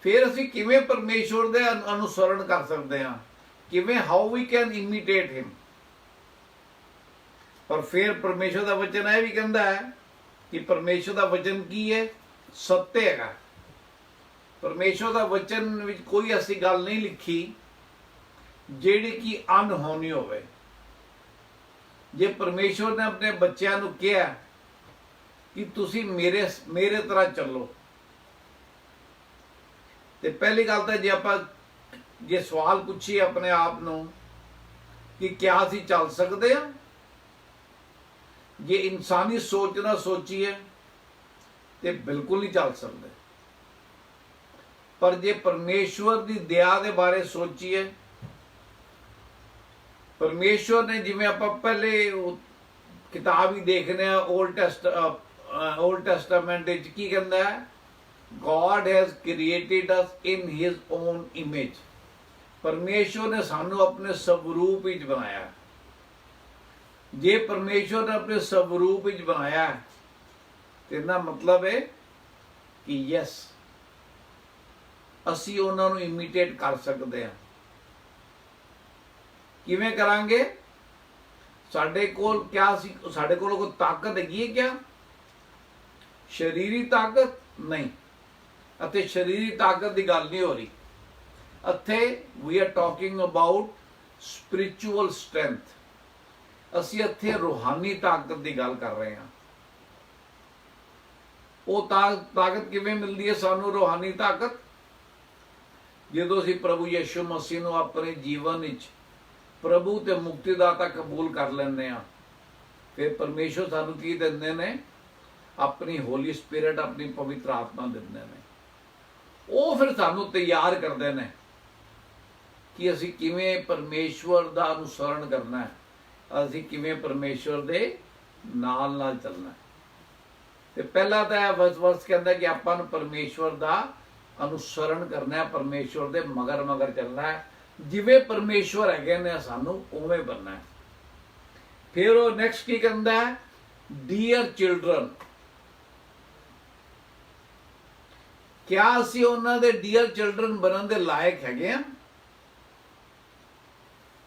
ਫਿਰ ਅਸੀਂ ਕਿਵੇਂ ਪਰਮੇਸ਼ਵਰ ਦੇ ਅਨੁਸਰਨ ਕਰ ਸਕਦੇ ਹਾਂ? ਕਿਵੇਂ? ਹਾਊ ਵੀ ਕੈਨ ਇਮੀਟੇਟ ਹਿਮ। ਪਰ ਫਿਰ ਪਰਮੇਸ਼ਵਰ ਦਾ ਵਚਨ ਇਹ ਵੀ ਕਹਿੰਦਾ ਹੈ ਕਿ ਪਰਮੇਸ਼ਵਰ ਦਾ ਵਚਨ ਕੀ ਹੈ? ਸੱਤ ਹੈਗਾ। ਪਰਮੇਸ਼ਵਰ ਦਾ ਵਚਨ ਵਿੱਚ ਕੋਈ ਐਸੀ ਗੱਲ ਨਹੀਂ ਲਿਖੀ ਜਿਹੜੀ ਕਿ ਅਨਹੋਣੀ ਹੋਵੇ। ਜੇ ਪਰਮੇਸ਼ਵਰ ਨੇ ਆਪਣੇ ਬੱਚਿਆਂ ਨੂੰ ਕਿਹਾ ਕਿ ਤੁਸੀਂ ਮੇਰੇ ਤਰ੍ਹਾਂ ਚੱਲੋ, ਤੇ ਪਹਿਲੀ ਗੱਲ ਤਾਂ ਜੇ ਸਵਾਲ ਪੁੱਛੀਏ ਆਪਣੇ ਆਪ ਨੂੰ ਕਿ ਕਿਆ ਅਸੀਂ ਚੱਲ ਸਕਦੇ ਹਾਂ? ਜੇ ਇਨਸਾਨੀ ਸੋਚ ਨਾਲ ਸੋਚੀਏ ਤੇ ਬਿਲਕੁਲ ਨਹੀਂ ਚੱਲ ਸਕਦੇ। ਪਰ ਜੇ ਪਰਮੇਸ਼ਵਰ ਦੀ ਦਇਆ ਦੇ ਬਾਰੇ ਸੋਚੀਏ, ਪਰਮੇਸ਼ਵਰ ਨੇ, ਜਿਵੇਂ ਆਪਾਂ ਪਹਿਲੇ ਕਿਤਾਬ ਹੀ ਦੇਖਨੇ ਆ ਓਲਡ ਟੈਸਟਾਮੈਂਟ ਵਿੱਚ ਕੀ ਕਹਿੰਦਾ ਹੈ, God has created us in his own image। परमेश्वर ने सानू अपने स्वरूप विच बनाया। जे परमेश्वर ने अपने स्वरूप विच बनाया तो इसका मतलब है कि यस असी उन्होंने इमिटेट कर सकते हैं। किवें करांगे? साडे कोल क्या साडे कोल कोई ताकत हैगी है क्या? शरीरी ताकत नहीं, ਅਤੇ शरीरी ताकत की गल नहीं हो रही ਇੱਥੇ। We are talking about spiritual strength. ਅਸੀਂ ਇੱਥੇ रूहानी ताकत की गल कर रहे हैं। वो ताकत किवें मिलती है सानू? रूहानी ताकत ਜਦੋਂ ਅਸੀਂ ਪ੍ਰਭੂ ਯਿਸੂ ਮਸੀਹ ਨੂੰ ਆਪਣੇ ਜੀਵਨ ਵਿੱਚ ਪ੍ਰਭੂ ਤੇ ਮੁਕਤੀਦਾਤਾ ਕਬੂਲ ਕਰ ਲੈਂਦੇ ਆ, ਫਿਰ ਪਰਮੇਸ਼ਰ ਸਾਨੂੰ ਕੀ ਦਿੰਦੇ ਨੇ? ਆਪਣੀ ਹੋਲੀ ਸਪਿਰਿਟ, ਆਪਣੀ ਪਵਿੱਤਰ ਆਤਮਾ ਦਿੰਦੇ ਨੇ। ਉਹ ਫਿਰ ਸਾਨੂੰ ਤਿਆਰ ਕਰਦੇ ਨੇ ਕਿ ਅਸੀਂ ਕਿਵੇਂ ਪਰਮੇਸ਼ਵਰ ਦਾ ਅਨੁਸਰਣ ਕਰਨਾ ਹੈ, ਅਸੀਂ ਕਿਵੇਂ ਪਰਮੇਸ਼ਵਰ ਦੇ ਨਾਲ ਨਾਲ ਚੱਲਣਾ ਹੈ। ਤੇ ਪਹਿਲਾ ਤਾਂ ਇਹ ਵਰਸ ਕਹਿੰਦਾ ਕਿ ਆਪਾਂ ਨੂੰ ਪਰਮੇਸ਼ਵਰ ਦਾ ਅਨੁਸਰਣ ਕਰਨਾ ਹੈ, ਪਰਮੇਸ਼ਵਰ ਦੇ ਮਗਰ ਮਗਰ ਚੱਲਣਾ ਹੈ। ਜਿਵੇਂ ਪਰਮੇਸ਼ਵਰ ਹੈਗੇ ਨੇ ਸਾਨੂੰ ਉਵੇਂ ਬਣਨਾ ਹੈ। ਫਿਰ ਉਹ ਨੈਕਸਟ ਕੀ ਕਹਿੰਦਾ ਹੈ? Dear children. क्या असी उन्होंने डियर चिल्ड्रन बनने के लायक है?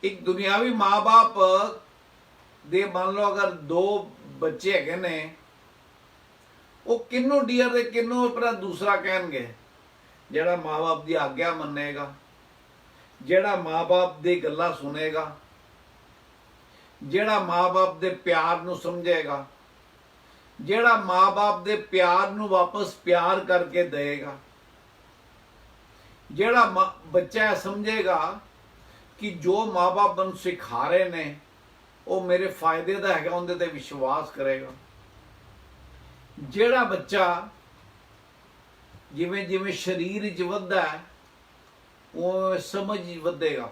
एक दुनियावी माँ बाप दे मान लो अगर दो बच्चे है ने, वो किन्नू डियर दे किन्नू अपना दूसरा कहेंगे? जेड़ा माँ बाप की आज्ञा मनेगा, जेड़ा माँ बाप दी गल्लां सुनेगा, जेड़ा माँ बाप दे प्यार नू समझेगा, ਜਿਹੜਾ माँ-बाप ਦੇ प्यार ਨੂੰ वापस प्यार करके देगा, ਜਿਹੜਾ ਬੱਚਾ ਸਮਝੇਗਾ कि जो माँ-बाप ਮੈਨੂੰ ਸਿਖਾ ਰਹੇ ਨੇ ਉਹ ਮੇਰੇ ਫਾਇਦੇ ਦਾ ਹੈਗਾ, ਉਹਦੇ ਤੇ ਵਿਸ਼ਵਾਸ ਕਰੇਗਾ। ਜਿਹੜਾ ਬੱਚਾ ਜਿਵੇਂ ਜਿਵੇਂ ਸਰੀਰ ਵਿੱਚ ਵੱਧਦਾ ਹੈ ਉਹ ਸਮਝ ਵਧੇਗਾ।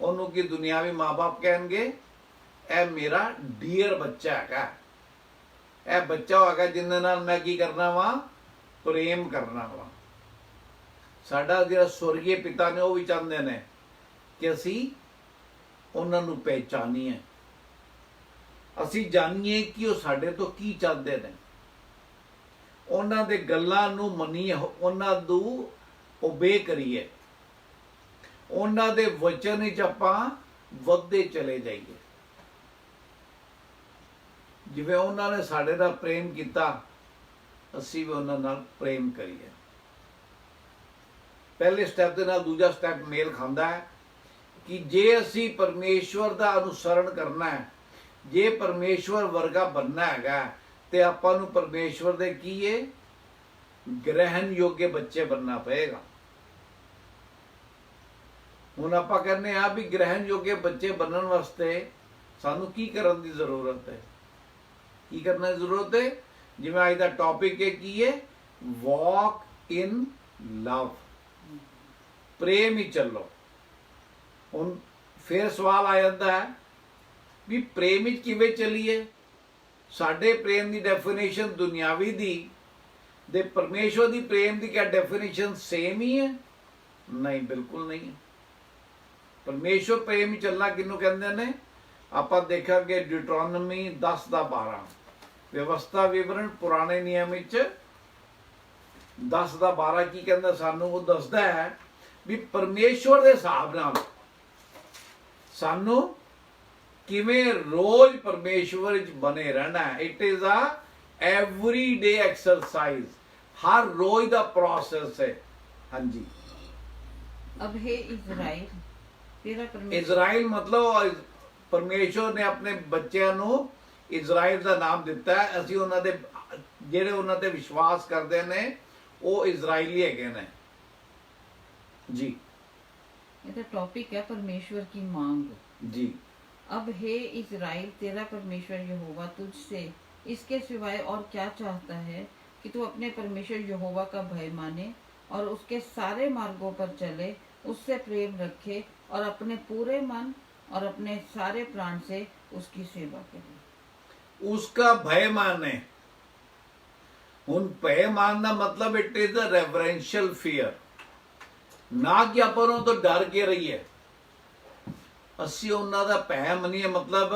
ਉਹਨੂੰ ਕਿ ਦੁਨਿਆਵੀ माँ-बाप ਕਹਿਣਗੇ ਇਹ ਮੇਰਾ ਡੀਅਰ ਬੱਚਾ ਹੈਗਾ, ਇਹ ਬੱਚਾ ਹੋਗਾ ਜਿੰਦੇ ਨਾਲ ਮੈਂ ਕੀ ਕਰਨਾ ਵਾ? ਪ੍ਰੇਮ ਕਰਨਾ ਵਾ। ਸਾਡਾ ਜਿਹੜਾ ਸਵਰਗੀ ਪਿਤਾ ਨੇ ਉਹ ਵੀ ਚਾਹੁੰਦੇ ਨੇ ਕਿ ਅਸੀਂ ਉਹਨਾਂ ਨੂੰ ਪਹਿਚਾਨੀਏ, ਅਸੀਂ ਜਾਣੀਏ ਕਿ ਉਹ ਸਾਡੇ ਤੋਂ ਕੀ ਚਾਹੁੰਦੇ ਨੇ, ਉਹਨਾਂ ਦੇ ਗੱਲਾਂ ਨੂੰ ਮੰਨੀਏ, ਉਹਨਾਂ ਨੂੰ ਓਬੇ ਕਰੀਏ, ਉਹਨਾਂ ਦੇ ਵਚਨ ਵਿੱਚ ਆਪਾਂ ਵੱਧਦੇ ਚਲੇ ਜਾਈਏ। ਜਿਵੇਂ ਉਹਨਾਂ ਨੇ ਸਾਡੇ ਨਾਲ ਪ੍ਰੇਮ ਕੀਤਾ ਅਸੀਂ ਵੀ ਉਹਨਾਂ ਨਾਲ ਪ੍ਰੇਮ ਕਰੀਏ। ਪਹਿਲੇ ਸਟੈਪ ਦੇ ਨਾਲ ਦੂਜਾ ਸਟੈਪ ਮੇਲ ਖਾਂਦਾ ਹੈ ਕਿ ਜੇ ਅਸੀਂ ਪਰਮੇਸ਼ਵਰ ਦਾ ਅਨੁਸਰਣ ਕਰਨਾ ਹੈ, ਜੇ ਪਰਮੇਸ਼ਵਰ ਵਰਗਾ ਬਣਨਾ ਹੈਗਾ ਤੇ ਆਪਾਂ ਨੂੰ ਪਰਮੇਸ਼ਵਰ ਦੇ ਕੀ ਹੈ? ਗ੍ਰਹਿਣ ਯੋਗ ਬੱਚੇ ਬਣਨਾ ਪਏਗਾ। ਹੁਣ ਆਪਾਂ ਕਹਿੰਦੇ ਆ ਵੀ ਗ੍ਰਹਿਣ ਯੋਗ ਬੱਚੇ ਬਣਨ ਵਾਸਤੇ ਸਾਨੂੰ ਕੀ ਕਰਨ ਦੀ ਜ਼ਰੂਰਤ ਹੈ? की करना जरूरत है? जिवें आज का टॉपिक है की है? वॉक इन लव, प्रेम ही चलो। हुण फिर सवाल आ जाता है भी प्रेम ही किवें चलीए? साडे प्रेम की डेफिनेशन दुनियावी दी दे परमेश्वर की प्रेम की क्या डेफिनेशन सेम ही है? नहीं, बिल्कुल नहीं है। परमेश्वर प्रेम ही चलना किनू कहते हैं? ਆਪਾਂ ਦੇਖਾਂਗੇ ਡਿਊਟਰੋਨੋਮੀ 10:12 व्यवस्था विवरण पुराने नियम 10:12 की कहता सानू? वो दसदा है भी परमेश्वर के हिसाब नाल सानू किवें रोज परमेश्वर बने रहना है। It is a everyday exercise, हर रोज का प्रोसेस है। हाँ जी। अब है इज़राइल, तेरा परमेश्वर। इज़राइल मतलब परमेश्वर ने अपने बच्चों को इज़राइल का नाम दिता है। असीं उन्हां दे जिहड़े उन्हां ते विश्वास करते हैं वो इज़राइली हैगे ने जी। ये तो टॉपिक है परमेश्वर की मांग जी। अब हे इज़राइल, तेरा परमेश्वर यहोवा तुझसे इसके सिवाय और क्या चाहता है कि तू अपने परमेश्वर यहोवा का भय माने और उसके सारे मार्गों पर चले, उससे प्रेम रखे और अपने पूरे मन और अपने सारे प्राण से उसकी सेवा करे। उसका भय माने। ਹੁਣ ਭੈ ਮਾਨ ਦਾ ਮਤਲਬ ਇਟ ਇਜ਼ ਅ ਰੈਵਰੈਂਸ਼ੀਅਲ ਫੀਅਰ, ਨਾ ਕਿ ਆਪਾਂ ਉਹਨਾਂ ਤੋਂ ਡਰ ਕੇ ਰਹੀਏ। ਅਸੀਂ ਉਹਨਾਂ ਦਾ ਭੈ ਮੰਨੀਏ, ਮਤਲਬ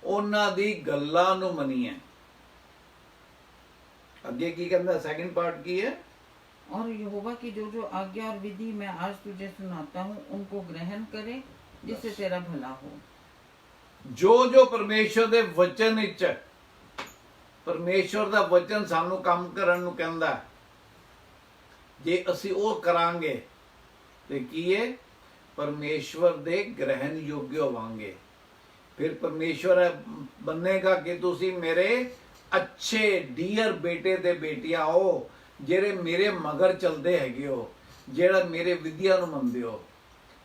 ਉਹਨਾਂ ਦੀ ਗੱਲਾਂ ਨੂੰ ਮੰਨੀਏ। ਅੱਗੇ ਕੀ ਕਹਿੰਦਾ, ਸੈਕਿੰਡ ਪਾर्ट ਕੀ ਹੈ? और यहोवा की जो जो आज्ञा और विधि मैं आज तुझे सुनाता हूँ उनको ग्रहण करे जिससे तेरा भला हो। ਜੋ ਜੋ ਪਰਮੇਸ਼ਰ ਦੇ ਵਚਨ ਵਿੱਚ, ਪਰਮੇਸ਼ਰ ਦਾ ਵਚਨ ਸਾਨੂੰ ਕੰਮ ਕਰਨ ਨੂੰ ਕਹਿੰਦਾ, ਜੇ ਅਸੀਂ ਉਹ ਕਰਾਂਗੇ ਤੇ ਕੀ ਹੈ? ਪਰਮੇਸ਼ਵਰ ਦੇ ਗ੍ਰਹਿਣ ਯੋਗ ਹੋਵਾਂਗੇ। ਫਿਰ ਪਰਮੇਸ਼ਵਰ ਬੰਨੇਗਾ ਕਿ ਤੁਸੀਂ ਮੇਰੇ ਅੱਛੇ ਡੀਅਰ ਬੇਟੇ ਤੇ ਬੇਟੀਆਂ ਹੋ, ਜਿਹੜੇ ਮੇਰੇ ਮਗਰ ਚਲਦੇ ਹੈਗੇ ਹੋ, ਜਿਹੜਾ ਮੇਰੇ ਵਿਦਿਆ ਨੂੰ ਮੰਨਦੇ ਹੋ।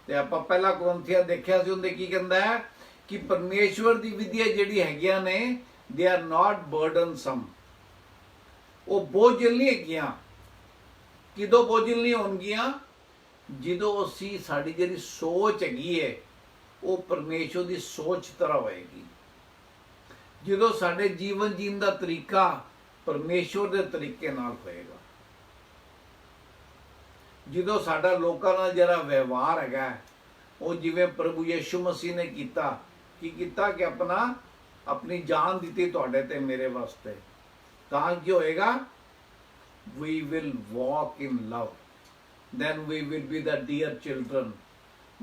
ਤੇ ਆਪਾਂ ਪਹਿਲਾ ਕੋਰਿੰਥੀਆਂ ਦੇਖਿਆ ਸੀ, ਉਹਦੇ ਕੀ ਕਹਿੰਦਾ ਹੈ ਕਿ ਪਰਮੇਸ਼ਵਰ ਦੀ ਵਿਦਿਆ ਜਿਹੜੀ ਹੈਗੀਆਂ ਨੇ, they are not burdensome, ਉਹ ਬੋਝਲ ਨਹੀਂ ਹੈਗੀਆਂ। ਕਿਦੋਂ ਬੋਝਲ ਨਹੀਂ ਹੋਣਗੀਆਂ? ਜਦੋਂ ਅਸੀਂ, ਸਾਡੀ ਜਿਹੜੀ ਸੋਚ ਹੈਗੀ ਹੈ ਉਹ ਪਰਮੇਸ਼ਵਰ ਦੀ ਸੋਚ ਤਰ੍ਹਾਂ ਹੋਏਗੀ। ਜਦੋਂ ਸਾਡੇ ਜੀਵਨ ਜੀਣ ਦਾ ਤਰੀਕਾ ਪਰਮੇਸ਼ਵਰ ਦੇ ਤਰੀਕੇ ਨਾਲ ਹੋਏਗਾ। ਜਦੋਂ ਸਾਡਾ ਲੋਕਾਂ ਨਾਲ ਜਿਹੜਾ ਵਿਵਹਾਰ ਹੈਗਾ ਉਹ ਜਿਵੇਂ ਪ੍ਰਭੂ ਯਿਸੂ ਮਸੀਹ ਨੇ ਕੀਤਾ, ਕੀ ਕੀਤਾ ਕਿ ਆਪਣੀ ਜਾਨ ਦਿੱਤੀ ਤੁਹਾਡੇ ਤੇ ਮੇਰੇ ਵਾਸਤੇ, ਤਾਂ ਕੀ ਹੋਏਗਾ? we will walk in love, then we will be the dear children,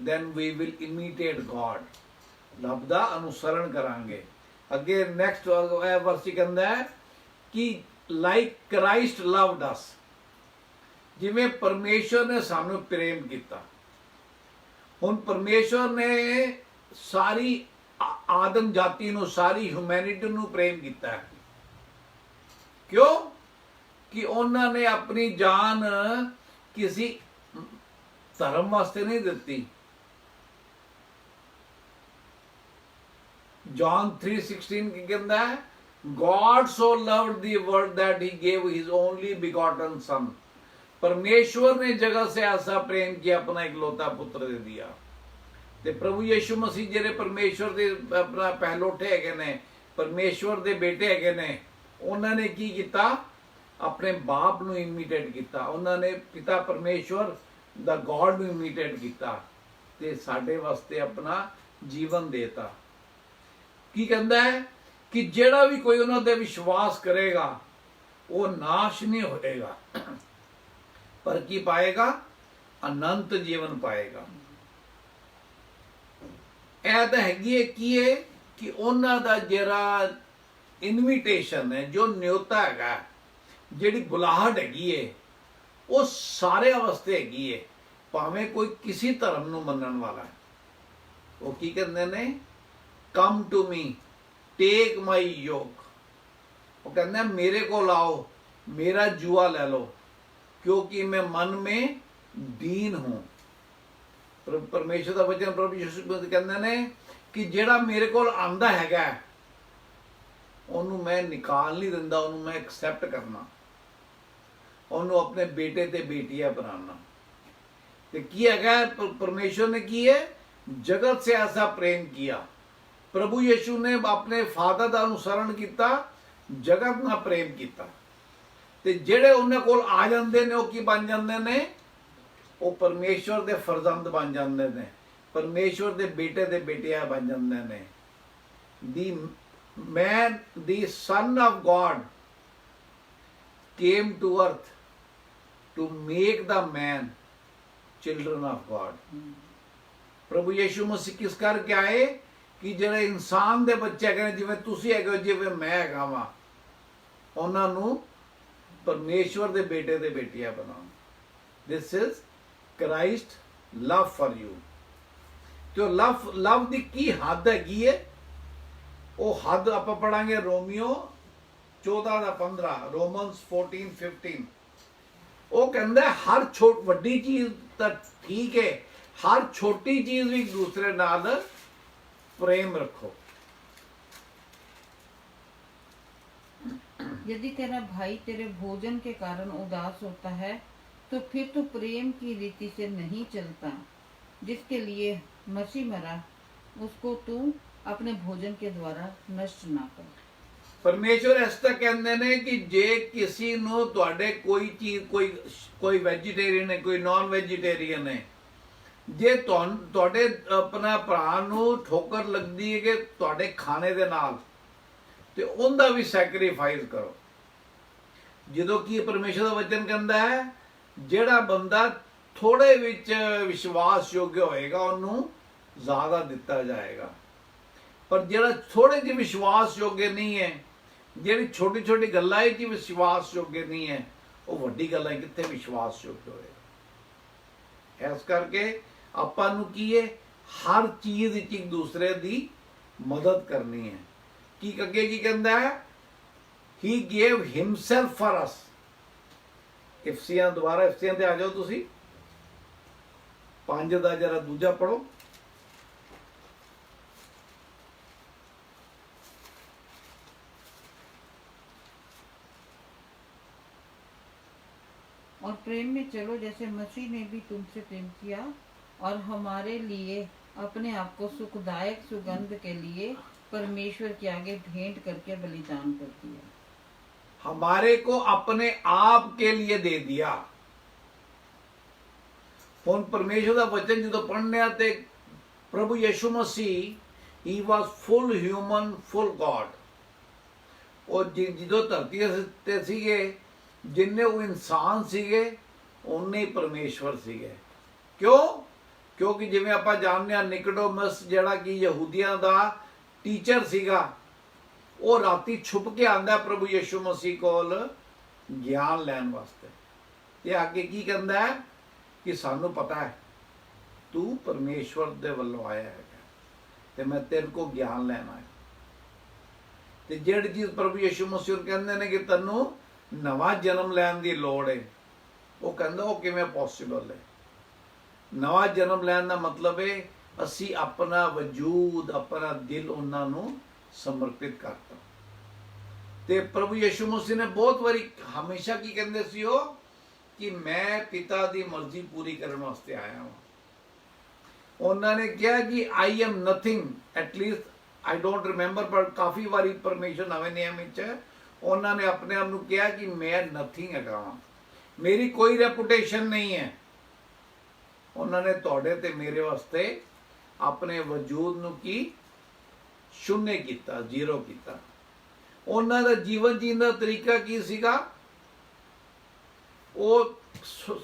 then we will imitate God, ਰੱਬ ਦਾ ਅਨੁਸਰਨ ਕਰਾਂਗੇ। ਅੱਗੇ ਨੈਕਸਟ ਵਰਸ ਕਹਿੰਦਾ ਹੈ ਕਿ like Christ loved us, ਜਿਵੇਂ ਪਰਮੇਸ਼ਵਰ ਨੇ ਸਾਨੂੰ ਪ੍ਰੇਮ ਕੀਤਾ। ਹੁਣ ਪਰਮੇਸ਼ਵਰ ਨੇ ਸਾਰੀ ਆਦਮ ਜਾਤੀ ਨੂੰ, ਸਾਰੀ ਹਿਊਮੈਨਿਟੀ ਨੂੰ ਪ੍ਰੇਮ ਕੀਤਾ ਹੈ। ਕਿਉਂ? ਕਿ ਉਹਨਾਂ ਨੇ ਆਪਣੀ ਜਾਨ ਕਿਸੇ ਧਰਮ ਵਾਸਤੇ ਨਹੀਂ ਦਿੱਤੀ। John 3:16 ਕੀ ਕਹਿੰਦਾ ਹੈ? God so loved the world that he gave his only begotten son, परमेश्वर ने जगत से ऐसा प्रेम किया, अपना इकलौता पुत्र दे दिया। ते प्रभु यीशु मसीह जेरे परमेश्वर दे अपना पहलोठे हैगे ने, परमेश्वर दे बेटे हैगे ने, उन्होंने की किया? अपने बाप नूं इमिटेट किया। उन्होंने पिता परमेश्वर दा गॉड नूं इमिटेट किया ते साडे वास्ते अपना जीवन देता। की कहंदा है कि जेड़ा भी कोई उन्हां दे विश्वास करेगा वो नाश नहीं होएगा, पर की पाएगा? अनंत जीवन पाएगा। ਇਹ ਤਾਂ ਹੈਗੀ ਹੈ ਕੀ ਹੈ ਕਿ ਉਹਨਾਂ ਦਾ ਜਿਹੜਾ ਇਨਵੀਟੇਸ਼ਨ ਹੈ, ਜੋ ਨਿਯੋਤਾ ਹੈਗਾ, ਜਿਹੜੀ ਬੁਲਾਹਟ ਹੈਗੀ ਹੈ, ਉਹ ਸਾਰਿਆਂ ਵਾਸਤੇ ਹੈਗੀ ਹੈ, ਭਾਵੇਂ ਕੋਈ ਕਿਸੇ ਧਰਮ ਨੂੰ ਮੰਨਣ ਵਾਲਾ ਹੈ। ਉਹ ਕੀ ਕਹਿੰਦੇ ਨੇ? Come to me, take my yoke. ਉਹ ਕਹਿੰਦਾ ਮੇਰੇ ਕੋਲ ਆਓ, ਮੇਰਾ ਜੂਆ ਲੈ ਲਓ, क्योंकि मैं मन में दीन हूं। परमेश्वर का वचन प्रभु यीशु कहते ने कि जेड़ा मेरे को आंदा हैगा ओनू मैं निकाल नहीं दिंदा, ओनू मैं एक्सेप्ट करना, ओनू अपने बेटे ते बेटियां बनाना। ते की हैगा? परमेश्वर ने की है? जगत से ऐसा प्रेम किया। प्रभु यीशु ने अपने फादर का अनुसरण किया, जगत ना प्रेम किया। ਤੇ ਜਿਹੜੇ ਉਹਨਾਂ ਕੋਲ ਆ ਜਾਂਦੇ ਨੇ ਉਹ ਕੀ ਬਣ ਜਾਂਦੇ ਨੇ? ਉਹ ਪਰਮੇਸ਼ਵਰ ਦੇ ਫਰਜ਼ੰਦ ਬਣ ਜਾਂਦੇ ਨੇ, ਪਰਮੇਸ਼ਵਰ ਦੇ ਬੇਟੇ ਤੇ ਬੇਟੀਆਂ ਬਣ ਜਾਂਦੇ ਨੇ। the son of God came to earth to make the man children of God। ਪ੍ਰਭੂ ਯਿਸੂ ਮਸੀਹ ਕਿਸ ਕਰਕੇ ਆਏ? ਕਿ ਜਿਹੜੇ ਇਨਸਾਨ ਦੇ ਬੱਚੇ ਹੈਗੇ ਨੇ, ਜਿਵੇਂ ਤੁਸੀਂ ਹੈਗੇ ਹੋ, ਜਿਵੇਂ ਮੈਂ ਹੈਗਾ ਵਾਂ, ਉਹਨਾਂ ਨੂੰ परमेश्वर दे बेटे दे बेटियां बनाओ। This is Christ love for you. तो लव दी की हद हैगी है? वो हद आप पढ़ांगे रोमियो 14:15, रोमन्स 14:15। वो कहता है हर वड्डी चीज तो ठीक है, हर छोटी चीज भी एक दूसरे नाल प्रेम रखो। यदि तेरा भाई तेरे भोजन के कारण उदास होता है तो फिर तू प्रेम की रीति से नहीं चलता, जिसके लिए मसीह मरा, उसको तू अपने भोजन के द्वारा नष्ट ना कर। ਪਰਮੇਸ਼ਵਰ ਇਸ ਤਰ੍ਹਾਂ ਕਹਿੰਦੇ ਨੇ ਕਿ ਜੇ ਕਿਸੇ ਨੂੰ ਤੁਹਾਡੇ ਕੋਈ ਚੀਜ਼ ਕੋਈ ਵੈਜੀਟੇਰੀਅਨ ਹੈ, ਕੋਈ ਨਾਨ ਵੈਜੀਟੇਰੀਅਨ ਹੈ, ਜੇ ਤੁਹਾਡੇ ਆਪਣਾ ਭਰਾ ਨੂੰ ਠੋਕਰ ਲੱਗਦੀ ਹੈ ਕਿ ਤੁਹਾਡੇ ਖਾਣੇ ਦੇ ਨਾਲ, ਤੇ ਉਹਦਾ ਵੀ ਸੈਕਰੀਫਾਈਸ ਕਰੋ। ਜਦੋਂ ਕਿ ਪਰਮੇਸ਼ਰ ਦਾ ਵਚਨ ਕਹਿੰਦਾ ਹੈ ਜਿਹੜਾ ਬੰਦਾ ਥੋੜੇ ਵਿੱਚ ਵਿਸ਼ਵਾਸਯੋਗ ਹੋਏਗਾ ਉਹਨੂੰ ਜ਼ਿਆਦਾ ਦਿੱਤਾ ਜਾਏਗਾ, ਪਰ ਜਿਹੜਾ ਥੋੜੇ ਜਿਹੇ ਵਿਸ਼ਵਾਸਯੋਗ ਨਹੀਂ ਹੈ, ਜਿਹੜੀ ਛੋਟੀ ਛੋਟੀ ਗੱਲਾਂ ਵਿੱਚ ਵਿਸ਼ਵਾਸਯੋਗ ਨਹੀਂ ਹੈ, ਉਹ ਵੱਡੀ ਗੱਲਾਂ ਕਿੱਥੇ ਵਿਸ਼ਵਾਸਯੋਗ ਹੋਏਗਾ। ਇਸ ਕਰਕੇ ਆਪਾਂ ਨੂੰ ਕੀ ਹੈ, ਹਰ ਚੀਜ਼ ਵਿੱਚ ਇੱਕ ਦੂਸਰੇ ਦੀ ਮਦਦ ਕਰਨੀ ਹੈ। ਕੀ ਅੱਗੇ ਕੀ ਕਹਿੰਦਾ ਹੈ, He gave himself for us। ਇਫਸੀਆਂ ਦੁਬਾਰਾ ਇਫਸੀਆਂ ਤੇ ਆ ਜਾਓ ਤੁਸੀਂ, 5 ਦਾ ਜਰਾ ਦੂਜਾ ਪੜੋ। और प्रेम में चलो जैसे मसीह ने भी तुमसे प्रेम किया और हमारे लिए अपने आप को सुखदायक सुगंध के लिए परमेश्वर के आगे भेंट करके बलिदान कर दिया। हमारे को अपने आप के लिए दे दिया। ਹੁਣ ਪਰਮੇਸ਼ਰ ਦਾ ਵਚਨ ਜਦੋਂ ਪੜ੍ਹਨੇ ਆ ਤੇ ਪ੍ਰਭੂ ਯਿਸੂ ਮਸੀਹ ਹੀ ਵਾਸ ਫੁੱਲ ਹਿਊਮਨ ਫੁੱਲ ਗॉड। ਉਹ ਜਦੋਂ ਧਰਤੀ ਤੇ ਸੀਗੇ, ਜਿੰਨੇ ਉਹ ਇਨਸਾਨ ਸੀਗੇ ਉਨੇ ਹੀ ਪਰਮੇਸ਼ਵਰ ਸੀਗੇ। ਕਿਉਂ? ਕਿਉਂਕਿ ਜਿਵੇਂ ਆਪਾਂ ਜਾਣਦੇ ਹਾਂ ਨਿਕੋਡੇਮਸ ਜਿਹੜਾ ਕਿ ਯਹੂਦੀਆਂ ਦਾ ਟੀਚਰ ਸੀਗਾ, ਉਹ ਰਾਤੀ ਛੁਪ ਕੇ ਆਂਦਾ ਪ੍ਰਭੂ ਯਿਸੂ ਮਸੀਹ ਕੋਲ ਗਿਆਨ ਲੈਣ ਵਾਸਤੇ, ਤੇ ਅੱਗੇ ਕੀ ਕਹਿੰਦਾ ਹੈ ਕਿ ਸਾਨੂੰ ਪਤਾ ਹੈ ਤੂੰ ਪਰਮੇਸ਼ਵਰ ਦੇ ਵੱਲੋਂ ਆਇਆ ਹੈਗਾ ਤੇ ਮੈਂ ਤੇਰੇ ਕੋਲ ਗਿਆਨ ਲੈਣ ਆਇਆ। ਤੇ ਜਿਹੜੀ ਚੀਜ਼ ਪ੍ਰਭੂ ਯਿਸੂ ਮਸੀਹ ਕਹਿੰਦੇ ਨੇ ਕਿ ਤੈਨੂੰ ਨਵਾਂ ਜਨਮ ਲੈਣ ਦੀ ਲੋੜ ਹੈ, ਉਹ ਕਹਿੰਦਾ ਉਹ ਕਿਵੇਂ ਪੋਸੀਬਲ ਹੈ। ਨਵਾਂ ਜਨਮ ਲੈਣ ਦਾ ਮਤਲਬ ਹੈ ਅਸੀਂ ਆਪਣਾ ਵਜੂਦ, ਆਪਣਾ ਦਿਲ ਉਹਨਾਂ ਨੂੰ ਸਮਰਪਿਤ ਕਰਤਾ। ਤੇ ਪ੍ਰਭੂ ਯਿਸੂ ਮਸੀਹ ਨੇ ਬਹੁਤ ਵਾਰੀ ਹਮੇਸ਼ਾ ਕੀ ਕਹਿੰਦੇ ਸੀ ਉਹ ਕਿ ਮੈਂ ਪਿਤਾ ਦੀ ਮਰਜ਼ੀ ਪੂਰੀ ਕਰਨ ਵਾਸਤੇ ਆਇਆ ਹਾਂ। ਉਹਨਾਂ ਨੇ ਕਿਹਾ ਕਿ I am nothing, at least I don't remember, ਪਰ ਕਾਫੀ ਵਾਰੀ ਪਰਮੇਸ਼ਰ ਨਵੇਂ ਨਿਯਮ ਵਿੱਚ ਉਹਨਾਂ ਨੇ ਆਪਣੇ ਆਪ ਨੂੰ ਕਿਹਾ ਕਿ ਮੈਂ ਨਥਿੰਗ ਹੈਗਾ ਵਾਂ, ਮੇਰੀ ਕੋਈ ਰੈਪੂਟੇਸ਼ਨ ਨਹੀਂ ਹੈ। ਉਹਨਾਂ ਨੇ ਤੁਹਾਡੇ ਤੇ ਮੇਰੇ ਵਾਸਤੇ ਆਪਣੇ ਵਜੂਦ ਨੂੰ ਕੀ ਸ਼ੂਨਯ ਕੀਤਾ, ਜ਼ੀਰੋ ਕੀਤਾ। ਉਹਨਾਂ ਦਾ ਜੀਵਨ ਜੀਣ ਦਾ ਤਰੀਕਾ ਕੀ ਸੀਗਾ? ਉਹ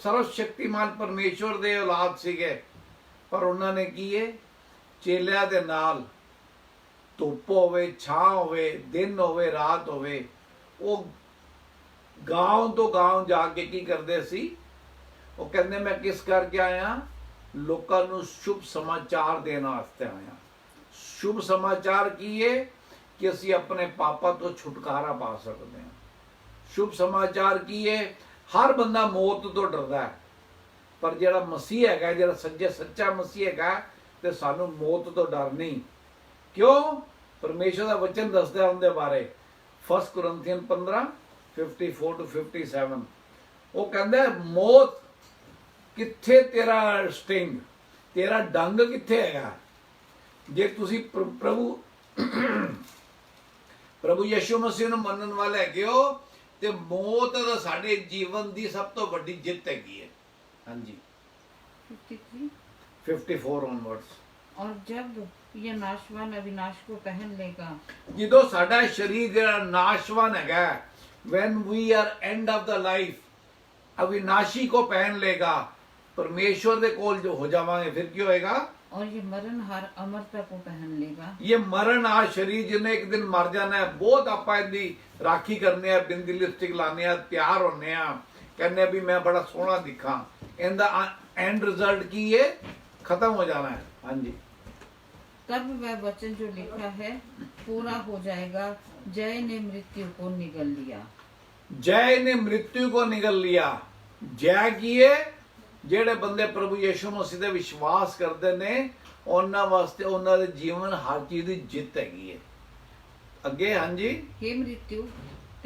ਸਰਵ ਸ਼ਕਤੀਮਾਨ ਪਰਮੇਸ਼ਵਰ ਦੇ ਔਲਾਦ ਸੀਗੇ, ਪਰ ਉਹਨਾਂ ਨੇ ਕੀ ਹੈ ਚੇਲਿਆਂ ਦੇ ਨਾਲ ਧੁੱਪ ਹੋਵੇ, ਛਾਂ ਹੋਵੇ, ਦਿਨ ਹੋਵੇ, ਰਾਤ ਹੋਵੇ, ਉਹ ਗਾਂਵ ਤੋਂ ਗਾਂਵ ਜਾ ਕੇ ਕੀ ਕਰਦੇ ਸੀ? ਉਹ ਕਹਿੰਦੇ ਮੈਂ ਕਿਸ ਕਰਕੇ ਆਇਆ? ਲੋਕਾਂ ਨੂੰ ਸ਼ੁਭ ਸਮਾਚਾਰ ਦੇਣ ਵਾਸਤੇ ਆਇਆ। ਸ਼ੁਭ ਸਮਾਚਾਰ ਕੀ ਹੈ? ਕਿ ਅਸੀਂ ਆਪਣੇ ਪਾਪਾਂ ਤੋਂ ਛੁਟਕਾਰਾ ਪਾ ਸਕਦੇ ਹਾਂ। ਸ਼ੁਭ ਸਮਾਚਾਰ ਕੀ ਹੈ? ਹਰ ਬੰਦਾ ਮੌਤ ਤੋਂ ਡਰਦਾ ਹੈ, ਪਰ ਜਿਹੜਾ ਮਸੀਹ ਹੈਗਾ, ਜਿਹੜਾ ਸੱਚਾ ਮਸੀਹ ਹੈਗਾ, ਤੇ ਸਾਨੂੰ ਮੌਤ ਤੋਂ ਡਰ ਨਹੀਂ। ਕਿਉਂ? ਪਰਮੇਸ਼ਰ ਦਾ ਵਚਨ ਦੱਸਦਾ ਉਹਦੇ ਬਾਰੇ, 1 ਕੁਰਿੰਥੀਅਨ 15 54 to 57। ਉਹ ਕਹਿੰਦਾ ਮੌਤ ਕਿੱਥੇ ਤੇਰਾ ਸਟਿੰਗ, ਤੇਰਾ ਡੰਗ ਕਿੱਥੇ ਹੈਗਾ? ਜੇ ਤੁਸੀਂ ਪ੍ਰਭੂ ਯਿਸੂ ਮਸੀਹ ਨੂੰ ਮੰਨਣ ਵਾਲੇ ਹੈਗੇ ਹੋ ਤੇ ਮੌਤ ਦਾ ਸਾਡੇ ਜੀਵਨ ਦੀ ਸਭ ਤੋਂ ਵੱਡੀ ਜਿੱਤ ਹੈਗੀ ਹੈ। ਹਾਂਜੀ 54 onwards। और जब ये नाशवान अविनाश को पहन लेगा, ਜਦੋਂ ਸਾਡਾ ਸਰੀਰ ਜਿਹੜਾ ਨਾਸ਼ਵਾਨ ਹੈਗਾ, when we are end of the life ਅਵਿਨਾਸ਼ੀ को पहन लेगा, परमेश्वर ਦੇ ਕੋਲ ਜੋ ਹੋ ਜਾਵਾਂਗੇ, ਫਿਰ ਕੀ ਹੋਏਗਾ? और ये मरणहार अमरता को पहन लेगा। ये मरणहार शरीर जिन्हें एक दिन मर जाना है, बहुत ਆਪਾਂ ਇਹਦੀ ਰਾਖੀ ਕਰਨੇ ਆ, ਬਿੰਦੀ ਲਿਪਸਟਿਕ ਲਾਣੇ ਆ, ਤਿਆਰ ਹੋਣੇ ਆ, ਕਹਿੰਦੇ ਵੀ ਮੈਂ ਬੜਾ ਸੋਹਣਾ ਦਿਖਾਂ। ਇਹਦਾ एंड रिजल्ट की है? खत्म हो जाना है। हाँ जी। तब वह वचन जो लिखा है पूरा हो जाएगा, जय ने मृत्यु को निगल लिया। जय ने मृत्यु को निगल लिया। जय की है ਜਿਹੜੇ ਬੰਦੇ ਪ੍ਰਭੂ ਯਿਸੂ ਮਸੀਹ ਤੇ ਵਿਸ਼ਵਾਸ ਕਰਦੇ ਨੇ, ਉਹਨਾਂ ਵਾਸਤੇ ਉਹਨਾਂ ਦੇ ਜੀਵਨ ਹਰ ਚੀਜ਼ ਦੀ ਜਿੱਤ ਹੈਗੀ ਹੈ। ਅੱਗੇ ਹਾਂਜੀ। हे मृत्यु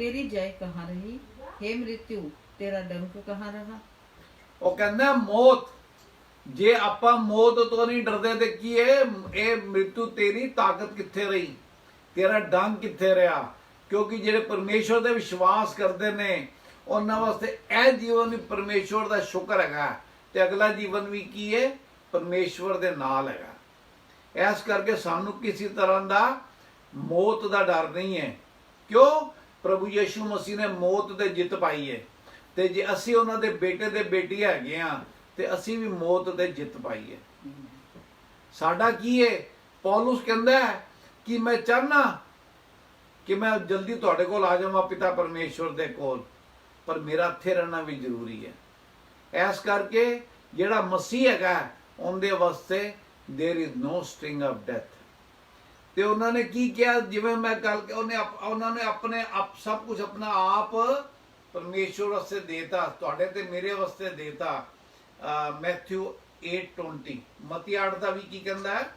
तेरी जय कहाँ रही? हे मृत्यु तेरा डंक कहाँ रहा? ਉਹ ਕਹਿੰਦਾ ਮੌਤ, ਜੇ ਆਪਾਂ ਮੌਤ ਤੋਂ ਨਹੀਂ ਡਰਦੇ ਤੇ ਕੀ ਹੈ? ਇਹ ਮ੍ਰਿਤੂ ਤੇਰੀ ਤਾਕਤ ਕਿੱਥੇ ਰਹੀ? ਤੇਰਾ ਡੰਗ ਕਿੱਥੇ ਰਿਹਾ? ਕਿਉਂਕਿ ਜਿਹੜੇ ਪਰਮੇਸ਼ਵਰ ਦੇ ਵਿਸ਼ਵਾਸ ਕਰਦੇ ਨੇ ਉਹਨਾਂ ਵਾਸਤੇ ਇਹ ਜੀਵਨ ਵੀ ਪਰਮੇਸ਼ਵਰ ਦਾ ਸ਼ੁਕਰ ਹੈਗਾ, ਤੇ ਅਗਲਾ ਜੀਵਨ ਵੀ ਕੀ ਹੈ, ਪਰਮੇਸ਼ਵਰ ਦੇ ਨਾਲ ਹੈਗਾ। ਇਸ ਕਰਕੇ ਸਾਨੂੰ ਕਿਸੇ ਤਰ੍ਹਾਂ ਦਾ ਮੌਤ ਦਾ ਡਰ ਨਹੀਂ ਹੈ। ਕਿਉਂ? ਪ੍ਰਭੂ ਯਿਸੂ ਮਸੀਹ ਨੇ ਮੌਤ ਤੇ ਜਿੱਤ ਪਾਈ ਹੈ, ਤੇ ਜੇ ਅਸੀਂ ਉਹਨਾਂ ਦੇ ਬੇਟੇ ਦੇ ਬੇਟੀ ਹੈਗੇ ਆ ਤੇ ਅਸੀਂ ਵੀ ਮੌਤ ਤੇ ਜਿੱਤ ਪਾਈ ਹੈ। ਸਾਡਾ ਕੀ ਹੈ? ਪੌਲੁਸ ਕਹਿੰਦਾ ਹੈ ਕਿ ਮੈਂ ਚਾਹਨਾ ਕਿ ਮੈਂ ਜਲਦੀ ਤੁਹਾਡੇ ਕੋਲ ਆ ਜਾਵਾਂ ਪਿਤਾ ਪਰਮੇਸ਼ਵਰ ਦੇ ਕੋਲ, ਪਰ ਮੇਰਾ ਇੱਥੇ ਰਹਿਣਾ ਵੀ ਜ਼ਰੂਰੀ ਹੈ। ਇਸ ਕਰਕੇ ਜਿਹੜਾ ਮਸੀਹ ਹੈਗਾ ਉਹਦੇ ਵਾਸਤੇ there is no sting of death. ਤੇ ਉਹਨਾਂ ਨੇ ਕੀ ਕਿਹਾ, ਜਿਵੇਂ ਮੈਂ ਗੱਲ ਉਹਨਾਂ ਨੇ ਆਪਣੇ ਆਪ ਸਭ ਕੁਝ ਆਪਣਾ ਆਪ ਪਰਮੇਸ਼ਵਰ ਵਾਸਤੇ ਦੇਤਾ, ਤੁਹਾਡੇ ਤੇ ਮੇਰੇ ਵਾਸਤੇ ਦੇਤਾ। ਮੈਥਿਊ 8:20 ਮਤੀ 8 ਦਾ ਵੀ ਕੀ ਕਹਿੰਦਾ ਹੈ?